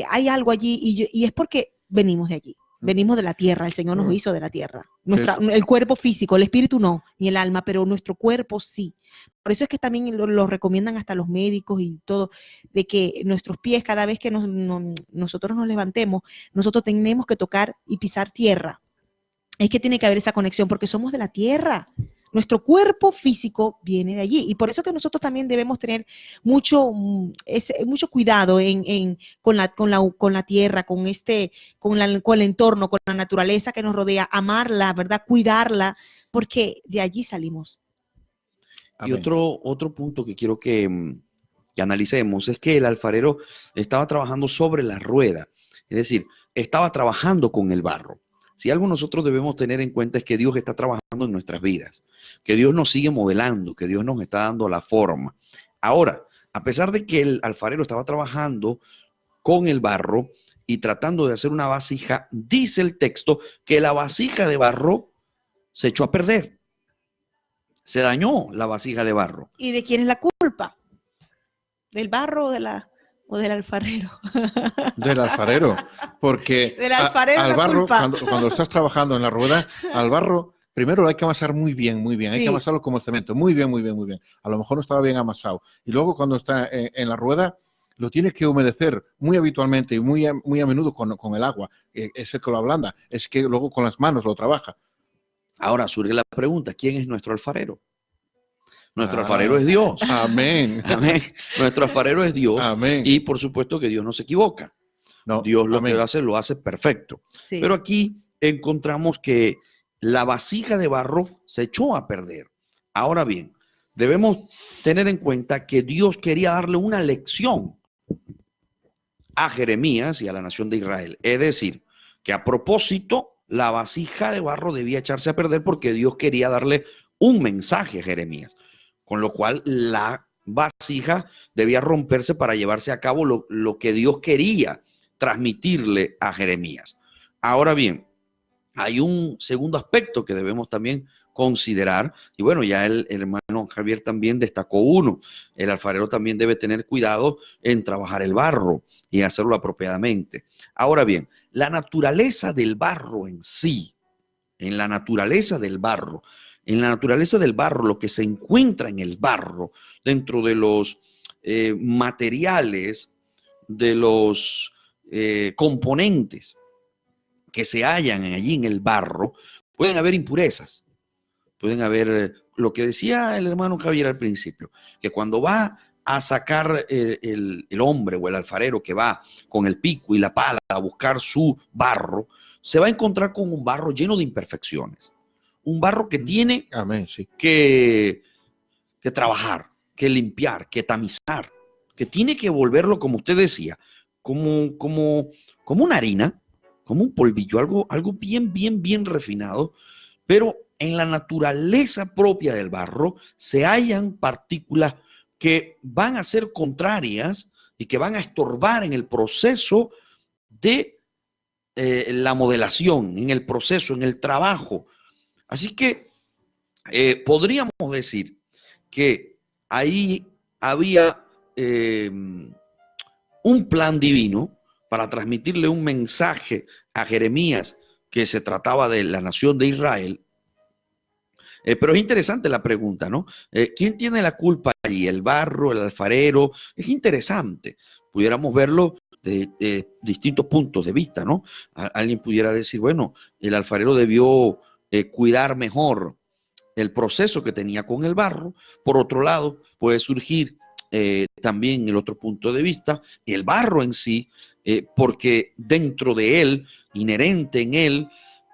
hay algo allí y es porque venimos de allí. Venimos de la tierra, el Señor nos hizo de la tierra. El cuerpo físico, el espíritu no, ni el alma, pero nuestro cuerpo sí. Por eso es que también lo recomiendan hasta los médicos y todo, de que nuestros pies, cada vez que nosotros nos levantemos, nosotros tenemos que tocar y pisar tierra. Es que tiene que haber esa conexión porque somos de la tierra. Nuestro cuerpo físico viene de allí. Y por eso que nosotros también debemos tener mucho cuidado con la tierra, con el entorno, con la naturaleza que nos rodea, amarla, ¿verdad? Cuidarla, porque de allí salimos. Y otro punto que quiero que analicemos es que el alfarero estaba trabajando sobre la rueda. Es decir, estaba trabajando con el barro. Si algo nosotros debemos tener en cuenta es que Dios está trabajando en nuestras vidas, que Dios nos sigue modelando, que Dios nos está dando la forma. Ahora, a pesar de que el alfarero estaba trabajando con el barro y tratando de hacer una vasija, dice el texto que la vasija de barro se echó a perder. Se dañó la vasija de barro. ¿Y de quién es la culpa? ¿Del barro o del alfarero? Del alfarero, porque del alfarero al barro, culpa. cuando estás trabajando en la rueda, al barro, primero lo hay que amasar muy bien, Sí. hay que amasarlo como el cemento, muy bien. A lo mejor no estaba bien amasado. Y luego cuando está en la rueda, lo tienes que humedecer muy habitualmente y muy a menudo con el agua. Es el que lo ablanda, es que luego con las manos lo trabaja. Ahora surge la pregunta, ¿quién es nuestro alfarero? Nuestro alfarero es Dios. Amén. Amén. Nuestro alfarero es Dios. Amén. Y por supuesto que Dios no se equivoca. No, Dios lo amén. que lo hace perfecto. Sí. Pero aquí encontramos que la vasija de barro se echó a perder. Ahora bien, debemos tener en cuenta que Dios quería darle una lección a Jeremías y a la nación de Israel. Es decir, que a propósito, la vasija de barro debía echarse a perder porque Dios quería darle un mensaje a Jeremías. Con lo cual la vasija debía romperse para llevarse a cabo lo que Dios quería transmitirle a Jeremías. Ahora bien, hay un segundo aspecto que debemos también considerar, y bueno, ya el hermano Javier también destacó uno. El alfarero también debe tener cuidado en trabajar el barro y hacerlo apropiadamente. Ahora bien, la naturaleza del barro en sí, en la naturaleza del barro, lo que se encuentra en el barro, dentro de los materiales, de los componentes que se hallan allí en el barro, pueden haber impurezas, pueden haber, lo que decía el hermano Javier al principio, que cuando va a sacar el hombre o el alfarero que va con el pico y la pala a buscar su barro, se va a encontrar con un barro lleno de imperfecciones. Un barro que tiene Amén, sí. que trabajar, que limpiar, que tamizar, que tiene que volverlo, como usted decía, como una harina, como un polvillo, algo bien refinado, pero en la naturaleza propia del barro se hallan partículas que van a ser contrarias y que van a estorbar en el proceso de la modelación, en el proceso, en el trabajo. Así que podríamos decir que ahí había un plan divino para transmitirle un mensaje a Jeremías que se trataba de la nación de Israel. Pero es interesante la pregunta, ¿no? ¿Quién tiene la culpa allí? ¿El barro, el alfarero? Es interesante. Pudiéramos verlo de distintos puntos de vista, ¿no? Alguien pudiera decir, bueno, el alfarero debió cuidar mejor el proceso que tenía con el barro. Por otro lado, puede surgir también el otro punto de vista, el barro en sí, porque dentro de él, inherente en él,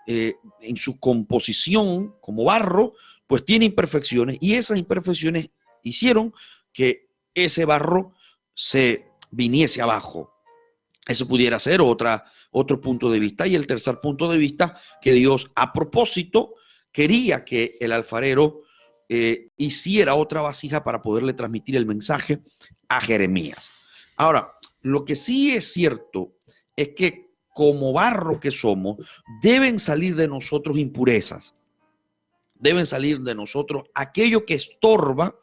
en su composición como barro, pues tiene imperfecciones, y esas imperfecciones hicieron que ese barro se viniese abajo. Eso pudiera ser otro punto de vista. Y el tercer punto de vista, que Dios a propósito quería que el alfarero hiciera otra vasija para poderle transmitir el mensaje a Jeremías. Ahora, lo que sí es cierto es que como barro que somos, deben salir de nosotros impurezas. Deben salir de nosotros aquello que estorba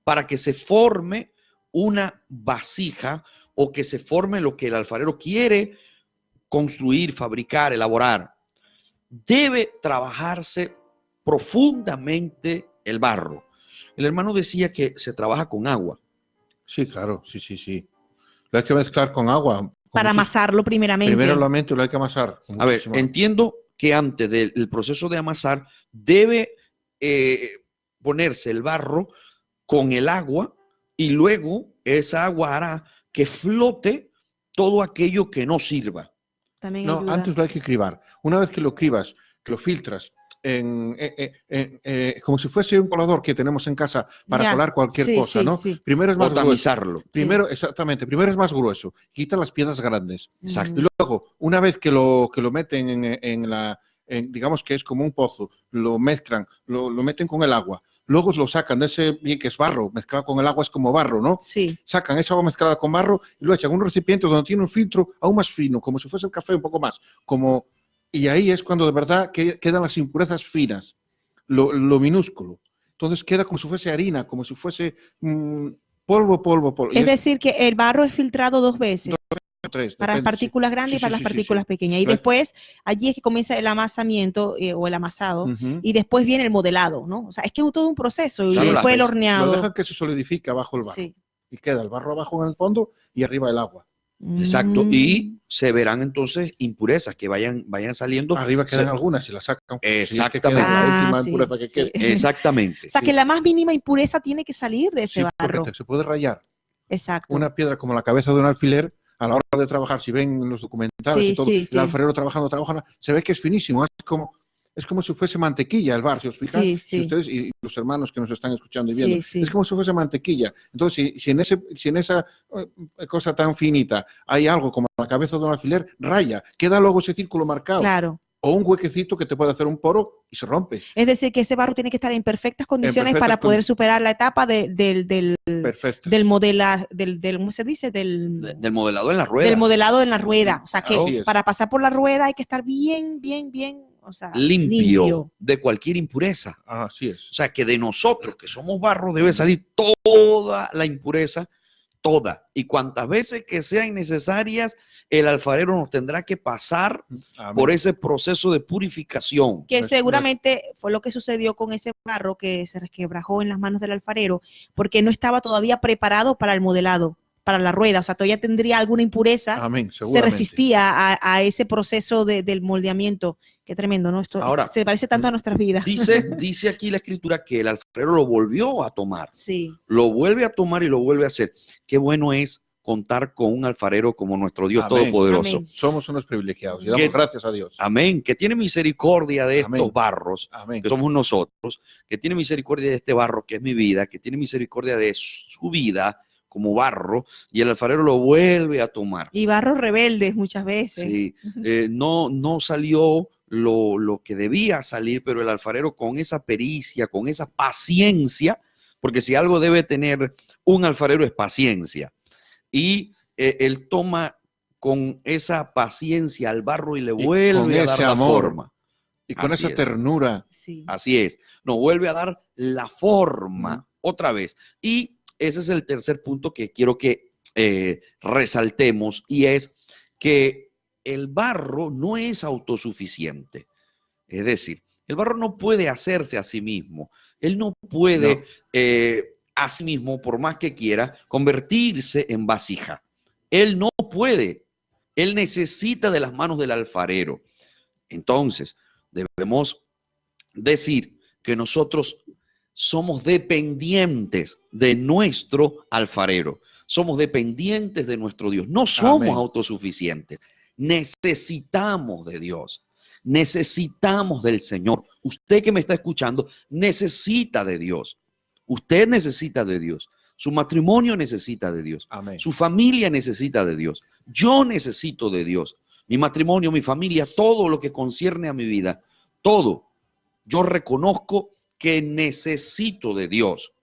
para que se forme una vasija o que se forme lo que el alfarero quiere construir, fabricar, elaborar. Debe trabajarse profundamente el barro. El hermano decía que se trabaja con agua. Sí, claro, sí. Lo hay que mezclar con agua. Para amasarlo primeramente. Primeramente lo hay que amasar. A ver, entiendo que antes del proceso de amasar debe ponerse el barro con el agua y luego esa agua hará que flote todo aquello que no sirva. También no, ayuda. antes lo hay que cribar. Una vez que lo cribas, que lo filtras, como si fuese un colador que tenemos en casa para colar cualquier cosa, ¿no? Sí. Primero es más tamizarlo. Primero, exactamente, primero es más grueso, quita las piedras grandes. Exacto. Y luego, una vez que lo meten digamos que es como un pozo, lo mezclan, lo meten con el agua, luego lo sacan de ese, bien que es barro, mezclado con el agua es como barro, ¿no? Sí. Sacan esa agua mezclada con barro y lo echan en un recipiente donde tiene un filtro aún más fino, como si fuese el café un poco más, y ahí es cuando de verdad quedan las impurezas finas, lo minúsculo. Entonces queda como si fuese harina, como si fuese polvo. Es decir, que el barro es filtrado 2 veces. 3, para las partículas grandes y para las partículas pequeñas. Y después, allí es que comienza el amasamiento o el amasado, y después viene el modelado, ¿no? O sea, es que es todo un proceso, y después el horneado. Lo dejan que se solidifique abajo el barro. Sí. Y queda el barro abajo en el fondo y arriba el agua. Exacto, y se verán entonces impurezas que vayan saliendo. Arriba quedan algunas y las sacan. Exactamente. La última impureza que queda. Exactamente. O sea, que la más mínima impureza tiene que salir de ese barro. Porque se puede rayar. Exacto. Una piedra como la cabeza de un alfiler, a la hora de trabajar, si ven en los documentales y todo, el alfarero trabajando, se ve que es finísimo, es como si fuese mantequilla el bar, si os fijáis, si ustedes y los hermanos que nos están escuchando y viendo, es como si fuese mantequilla. Entonces, si en esa cosa tan finita hay algo como la cabeza de un alfiler, raya, queda luego ese círculo marcado. Claro. O un huequecito que te puede hacer un poro y se rompe. Es decir, que ese barro tiene que estar en perfectas condiciones para poder superar la etapa del modelado, ¿cómo se dice? Del modelado en la rueda. Del modelado en la rueda. O sea, que para pasar por la rueda hay que estar bien, o sea, limpio de cualquier impureza. Así es. O sea, que de nosotros, que somos barro, debe salir toda la impureza, toda. Y cuantas veces que sean necesarias, el alfarero nos tendrá que pasar por ese proceso de purificación. Que seguramente fue lo que sucedió con ese barro que se resquebrajó en las manos del alfarero, porque no estaba todavía preparado para el modelado, para la rueda. O sea, todavía tendría alguna impureza. Se resistía a ese proceso del moldeamiento. Qué tremendo, ¿no? Esto ahora, se parece tanto a nuestras vidas. Dice aquí la escritura que el alfarero lo volvió a tomar. Sí. Lo vuelve a tomar y lo vuelve a hacer. Qué bueno es contar con un alfarero como nuestro Dios Todopoderoso. Amén. Somos unos privilegiados y damos gracias a Dios. Amén. Que tiene misericordia de estos barros, que somos nosotros, que tiene misericordia de este barro que es mi vida, que tiene misericordia de su vida como barro, y el alfarero lo vuelve a tomar. Y barros rebeldes muchas veces. Sí, no salió lo que debía salir, pero el alfarero con esa pericia, con esa paciencia, porque si algo debe tener un alfarero es paciencia, y él toma con esa paciencia al barro y le vuelve a dar la forma. Y con esa ternura. Sí. Así es. Nos vuelve a dar la forma otra vez. Y ese es el tercer punto que quiero que resaltemos, y es que el barro no es autosuficiente. Es decir, el barro no puede hacerse a sí mismo. Él no puede a sí mismo, por más que quiera, convertirse en vasija. Él no puede. Él necesita de las manos del alfarero. Entonces, debemos decir que nosotros somos dependientes de nuestro alfarero. Somos dependientes de nuestro Dios. No somos autosuficientes. Necesitamos de Dios. Necesitamos del Señor. Usted que me está escuchando necesita de Dios. Usted necesita de Dios. Su matrimonio necesita de Dios. Amén. Su familia necesita de Dios. Yo necesito de Dios. Mi matrimonio, mi familia, todo lo que concierne a mi vida, todo. Yo reconozco que necesito de Dios.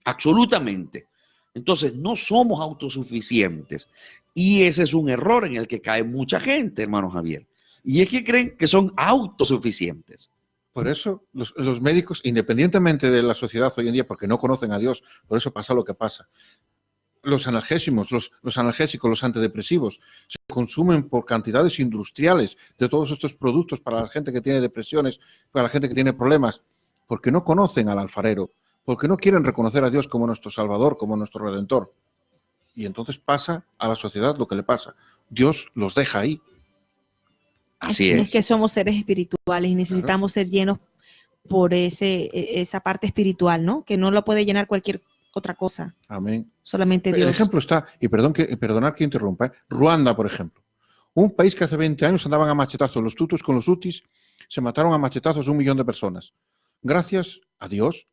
Absolutamente. Entonces, no somos autosuficientes. Y ese es un error en el que cae mucha gente, hermano Javier. Y es que creen que son autosuficientes. Por eso los médicos, independientemente de la sociedad hoy en día, porque no conocen a Dios, por eso pasa lo que pasa. Los analgésicos, los antidepresivos, se consumen por cantidades industriales de todos estos productos para la gente que tiene depresiones, para la gente que tiene problemas, porque no conocen al alfarero, porque no quieren reconocer a Dios como nuestro Salvador, como nuestro Redentor. Y entonces pasa a la sociedad lo que le pasa. Dios los deja ahí. Así Es es. que somos seres espirituales y necesitamos ser llenos por esa parte espiritual, ¿no? Que no lo puede llenar cualquier otra cosa, Amén. solamente Dios. El ejemplo está, y perdonad que interrumpa, Ruanda, por ejemplo. Un país que hace 20 años andaban a machetazos los tutus con los hutis, se mataron a machetazos 1 millón de personas. Gracias a Dios,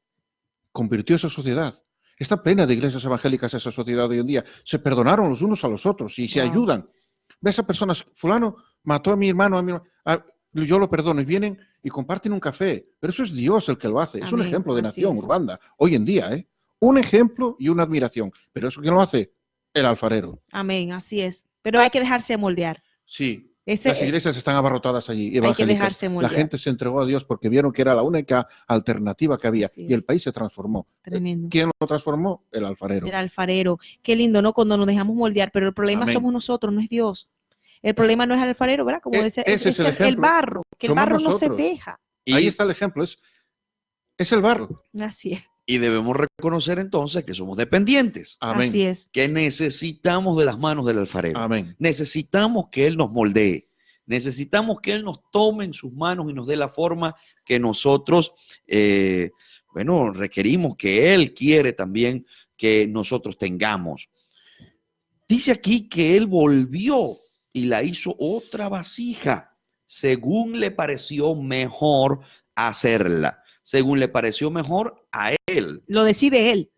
convirtió esa sociedad. Está plena de iglesias evangélicas esa sociedad hoy en día. Se perdonaron los unos a los otros y se ayudan. Ves a personas, fulano mató a mi hermano, yo lo perdono, y vienen y comparten un café. Pero eso es Dios el que lo hace. Es un ejemplo de nación, Ruanda, hoy en día, ¿eh? Un ejemplo y una admiración. Pero eso, ¿quién lo hace? El alfarero. Amén, así es. Pero hay que dejarse moldear. Sí. Las iglesias están abarrotadas allí, hay que dejarse moldear. La gente se entregó a Dios porque vieron que era la única alternativa que había. Y el país se transformó. Tremendo. ¿Quién lo transformó? El alfarero. El alfarero. Qué lindo, ¿no? Cuando nos dejamos moldear. Pero el problema somos nosotros, no es Dios. El problema no es el alfarero, ¿verdad? Como dice, ese es el barro. Que el barro nosotros. no se deja. Ahí está el ejemplo. Es el barro. Así es. Y debemos reconocer entonces que somos dependientes. Amén. Así es. Que necesitamos de las manos del alfarero. Amén. Necesitamos que Él nos moldee. Necesitamos que Él nos tome en sus manos y nos dé la forma que nosotros, requerimos, que Él quiere también que nosotros tengamos. Dice aquí que Él volvió y la hizo otra vasija, según le pareció mejor hacerla, según le pareció mejor a Él. Lo decide Él.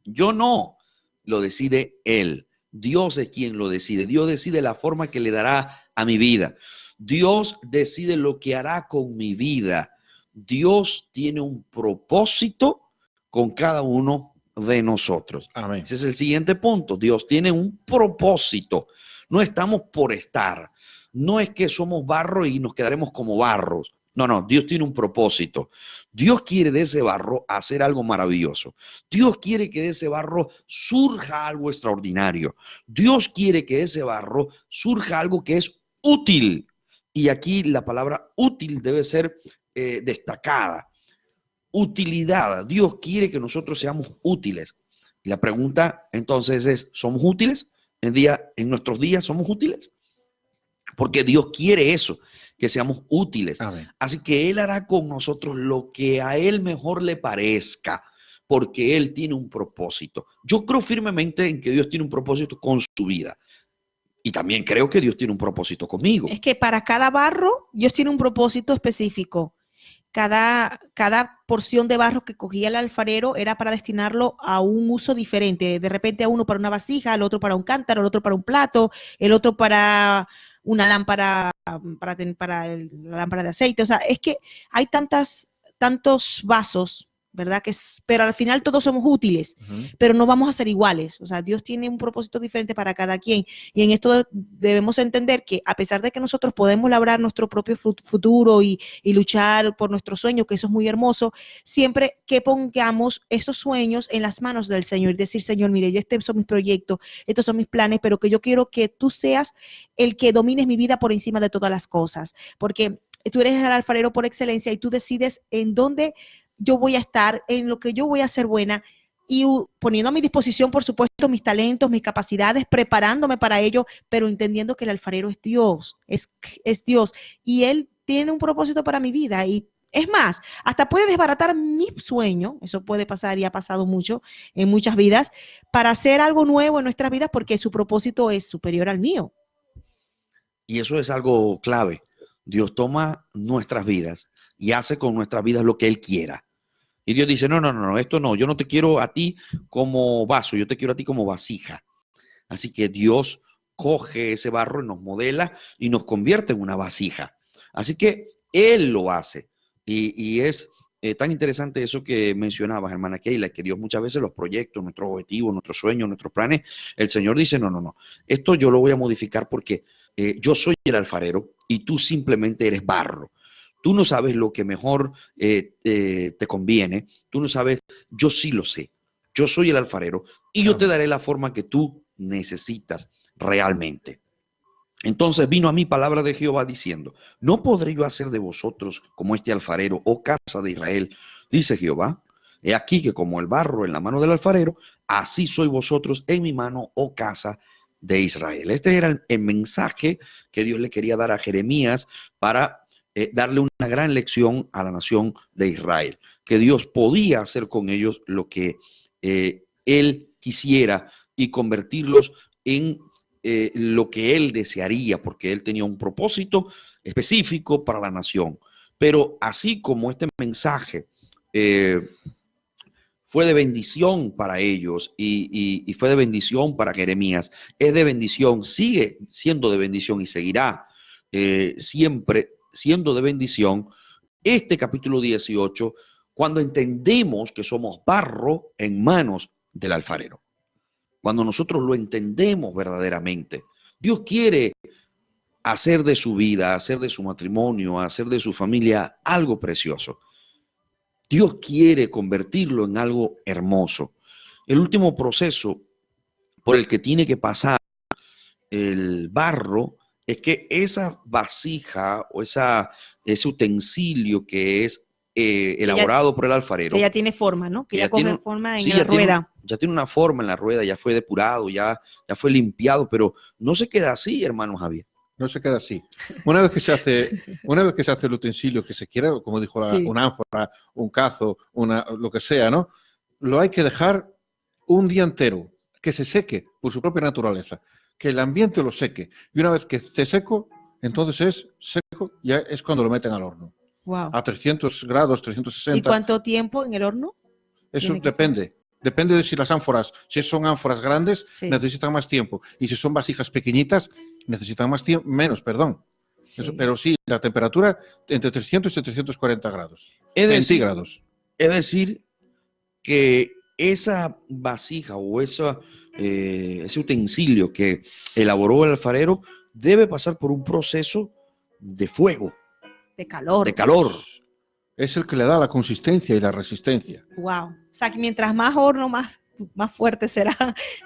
Yo no, lo decide Él. Dios es quien lo decide. Dios decide la forma que le dará a mi vida. Dios decide lo que hará con mi vida. Dios tiene un propósito con cada uno de nosotros. Amén. Ese es el siguiente punto. Dios tiene un propósito. No estamos por estar. No es que somos barro y nos quedaremos como barros. No, Dios tiene un propósito. Dios quiere de ese barro hacer algo maravilloso. Dios quiere que de ese barro surja algo extraordinario. Dios quiere que de ese barro surja algo que es útil. Y aquí la palabra útil debe ser destacada. Utilidad. Dios quiere que nosotros seamos útiles. Y la pregunta entonces es, ¿somos útiles? ¿En nuestros días somos útiles? Porque Dios quiere eso, que seamos útiles. Amén. Así que Él hará con nosotros lo que a Él mejor le parezca, porque Él tiene un propósito. Yo creo firmemente en que Dios tiene un propósito con su vida. Y también creo que Dios tiene un propósito conmigo. Es que para cada barro, Dios tiene un propósito específico. Cada porción de barro que cogía el alfarero era para destinarlo a un uso diferente. De repente a uno para una vasija, al otro para un cántaro, al otro para un plato, el otro para una lámpara, para la lámpara de aceite. O sea, es que hay tantos vasos, ¿verdad? Pero al final todos somos útiles, pero no vamos a ser iguales. O sea, Dios tiene un propósito diferente para cada quien. Y en esto debemos entender que a pesar de que nosotros podemos labrar nuestro propio futuro y luchar por nuestros sueños, que eso es muy hermoso, siempre que pongamos esos sueños en las manos del Señor y decir, Señor, mire, estos son mis proyectos, estos son mis planes, pero que yo quiero que tú seas el que domines mi vida por encima de todas las cosas. Porque tú eres el alfarero por excelencia y tú decides en dónde yo voy a estar, en lo que yo voy a ser buena y poniendo a mi disposición, por supuesto, mis talentos, mis capacidades, preparándome para ello, pero entendiendo que el alfarero es Dios, es Dios y Él tiene un propósito para mi vida y es más, hasta puede desbaratar mi sueño, eso puede pasar y ha pasado mucho en muchas vidas, para hacer algo nuevo en nuestras vidas porque su propósito es superior al mío. Y eso es algo clave. Dios toma nuestras vidas y hace con nuestras vidas lo que Él quiera. Y Dios dice, no, esto no, yo no te quiero a ti como vaso, yo te quiero a ti como vasija. Así que Dios coge ese barro y nos modela y nos convierte en una vasija. Así que Él lo hace y es tan interesante eso que mencionabas, hermana Keila, que Dios muchas veces los proyectos, nuestros objetivos, nuestros sueños, nuestros planes, el Señor dice, no, esto yo lo voy a modificar porque yo soy el alfarero y tú simplemente eres barro. Tú no sabes lo que mejor te conviene, tú no sabes, yo sí lo sé. Yo soy el alfarero y yo te daré la forma que tú necesitas realmente. Entonces vino a mí palabra de Jehová diciendo, ¿no podré yo hacer de vosotros como este alfarero, oh casa de Israel? Dice Jehová, he aquí que como el barro en la mano del alfarero, así sois vosotros en mi mano, oh casa de Israel. Este era el mensaje que Dios le quería dar a Jeremías para darle una gran lección a la nación de Israel, que Dios podía hacer con ellos lo que él quisiera y convertirlos en lo que él desearía, porque él tenía un propósito específico para la nación. Pero así como este mensaje fue de bendición para ellos y fue de bendición para Jeremías, es de bendición, sigue siendo de bendición y seguirá siempre siendo de bendición. Este capítulo 18, cuando entendemos que somos barro en manos del alfarero, cuando nosotros lo entendemos verdaderamente, Dios quiere hacer de su vida, hacer de su matrimonio, hacer de su familia algo precioso. Dios quiere convertirlo en algo hermoso. El último proceso por el que tiene que pasar el barro es que esa vasija o ese utensilio que es elaborado por el alfarero, que ya tiene forma, ¿no? Que ya coge forma en sí, la rueda. Ya tiene una forma en la rueda, ya fue depurado, ya fue limpiado, pero no se queda así, hermano Javier. No se queda así. Una vez que se hace el utensilio que se quiera, como dijo una ánfora, un cazo, lo que sea, ¿no? Lo hay que dejar un día entero, que se seque por su propia naturaleza, que el ambiente lo seque. Y una vez que esté seco, entonces es seco, ya es cuando lo meten al horno. Wow. A 300 grados, 360. ¿Y cuánto tiempo en el horno? Eso depende. Depende de si las ánforas, si son ánforas grandes, necesitan más tiempo. Y si son vasijas pequeñitas, necesitan más tiempo, menos, perdón. Sí. Eso, pero sí, la temperatura entre 300 y 340 grados centígrados. Es decir, que esa vasija o ese utensilio que elaboró el alfarero debe pasar por un proceso de fuego. De calor. De calor. Es el que le da la consistencia y la resistencia. Wow. O sea, que mientras más horno, más fuerte será.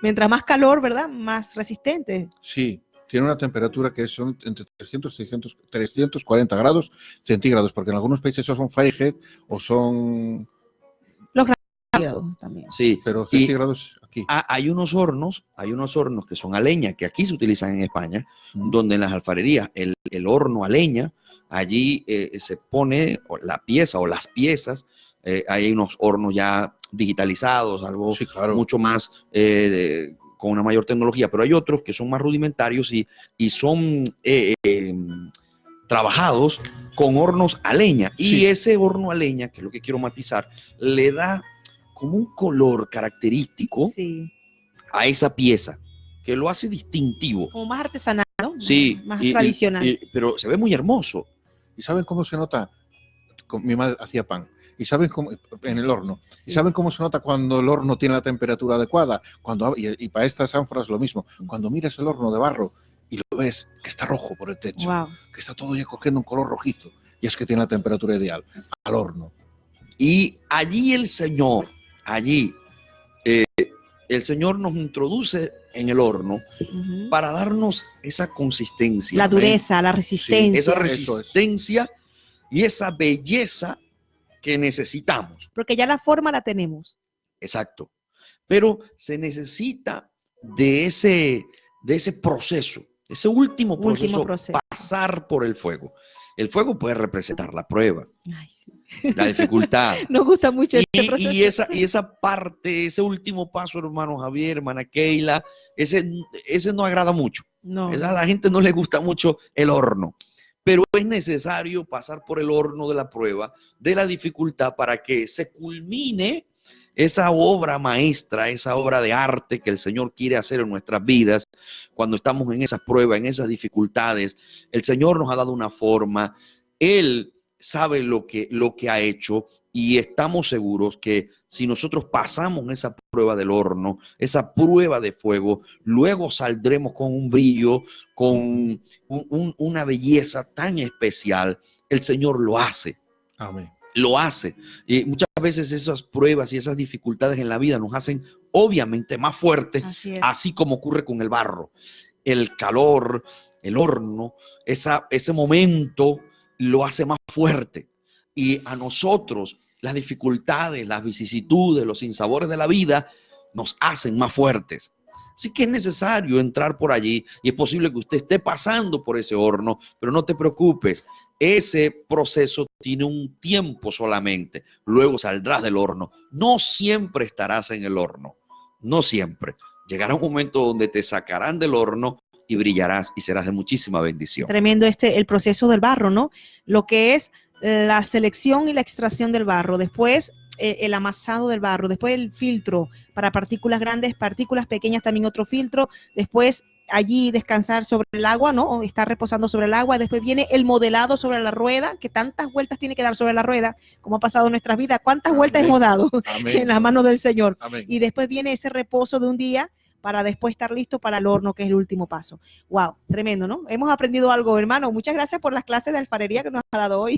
Mientras más calor, ¿verdad? Más resistente. Sí, tiene una temperatura que son entre 300 y 340 grados centígrados, porque en algunos países esos son Fahrenheit o son... Los grados también. Sí, pero centígrados aquí. Hay unos hornos que son a leña, que aquí se utilizan en España, donde en las alfarerías el horno a leña, allí se pone la pieza o las piezas, hay unos hornos ya digitalizados, algo mucho más con una mayor tecnología, pero hay otros que son más rudimentarios y son trabajados con hornos a leña. Sí. Y ese horno a leña, que es lo que quiero matizar, le da como un color característico a esa pieza, que lo hace distintivo. Como más artesanal, ¿no? Sí. Más tradicional. Pero se ve muy hermoso. ¿Y saben cómo se nota? Mi madre hacía pan. ¿Y saben cómo? En el horno. Sí. ¿Y saben cómo se nota cuando el horno tiene la temperatura adecuada? Y para estas ánforas lo mismo. Cuando miras el horno de barro y lo ves que está rojo por el techo, que está todo ya cogiendo un color rojizo, y es que tiene la temperatura ideal al horno. Y allí el Señor nos introduce en el horno para darnos esa consistencia. La dureza, la resistencia. Sí, esa resistencia y esa belleza que necesitamos. Porque ya la forma la tenemos. Exacto. Pero se necesita de ese proceso, ese último proceso, pasar por el fuego. El fuego puede representar la prueba, la dificultad. Nos gusta mucho este proceso. Y esa parte, ese último paso, hermano Javier, hermana Keila, ese no agrada mucho. No. A la gente no le gusta mucho el horno. Pero es necesario pasar por el horno de la prueba, de la dificultad, para que se culmine esa obra maestra, esa obra de arte que el Señor quiere hacer en nuestras vidas. Cuando estamos en esas pruebas, en esas dificultades, el Señor nos ha dado una forma. Él sabe lo que ha hecho, y estamos seguros que si nosotros pasamos esa prueba del horno, esa prueba de fuego, luego saldremos con un brillo, con una belleza tan especial. El Señor lo hace. Amén. Lo hace. Y muchas veces esas pruebas y esas dificultades en la vida nos hacen obviamente más fuertes, así como ocurre con el barro. El calor, el horno, ese momento lo hace más fuerte. Y a nosotros las dificultades, las vicisitudes, los sinsabores de la vida nos hacen más fuertes. Así que es necesario entrar por allí, y es posible que usted esté pasando por ese horno, pero no te preocupes. Ese proceso tiene un tiempo solamente. Luego saldrás del horno. No siempre estarás en el horno. No siempre. Llegará un momento donde te sacarán del horno y brillarás y serás de muchísima bendición. Tremendo el proceso del barro, ¿no? Lo que es la selección y la extracción del barro. Después el amasado del barro, después el filtro para partículas grandes, partículas pequeñas, también otro filtro, después allí descansar sobre el agua, ¿no? O estar reposando sobre el agua, después viene el modelado sobre la rueda, que tantas vueltas tiene que dar sobre la rueda, como ha pasado en nuestras vidas, cuántas vueltas hemos dado en la mano del Señor. Amén. Y después viene ese reposo de un día para después estar listo para el horno, que es el último paso. Wow, tremendo, ¿no? Hemos aprendido algo, hermano. Muchas gracias por las clases de alfarería que nos ha dado hoy.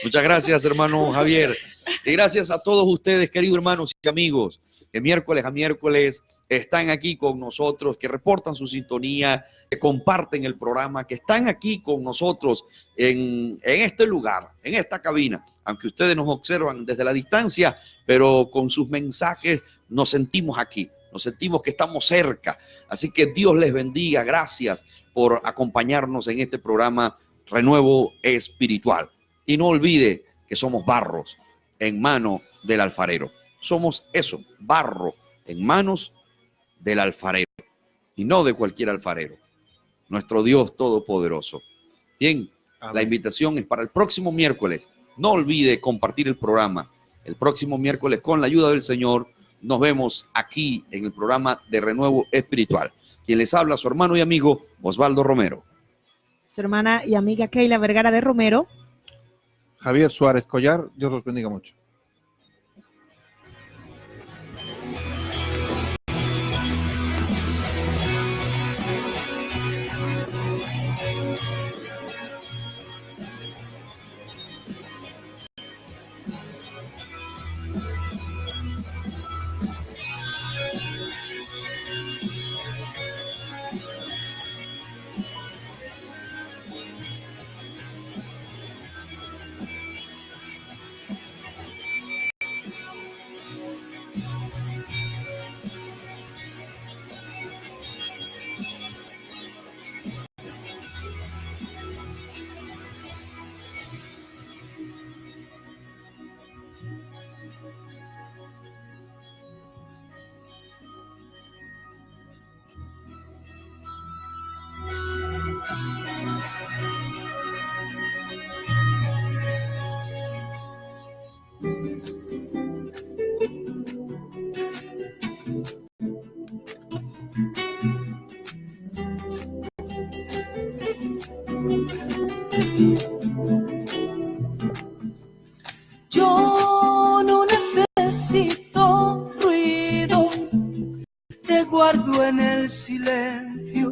Muchas gracias, hermano Javier. Y gracias a todos ustedes, queridos hermanos y amigos, que miércoles a miércoles están aquí con nosotros, que reportan su sintonía, que comparten el programa, que están aquí con nosotros en este lugar, en esta cabina. Aunque ustedes nos observan desde la distancia, pero con sus mensajes nos sentimos aquí, nos sentimos que estamos cerca. Así que Dios les bendiga. Gracias por acompañarnos en este programa Renuevo Espiritual. Y no olvide que somos barros en mano del alfarero. Somos eso, barro en manos del alfarero, y no de cualquier alfarero, nuestro Dios Todopoderoso. Bien, amén. La invitación es para el próximo miércoles. No olvide compartir el programa. El próximo miércoles, con la ayuda del Señor, nos vemos aquí en el programa de Renuevo Espiritual. Quien les habla, su hermano y amigo Osvaldo Romero. Su hermana y amiga Keila Vergara de Romero. Javier Suárez Collar, Dios los bendiga mucho. Yo no necesito ruido, te guardo en el silencio.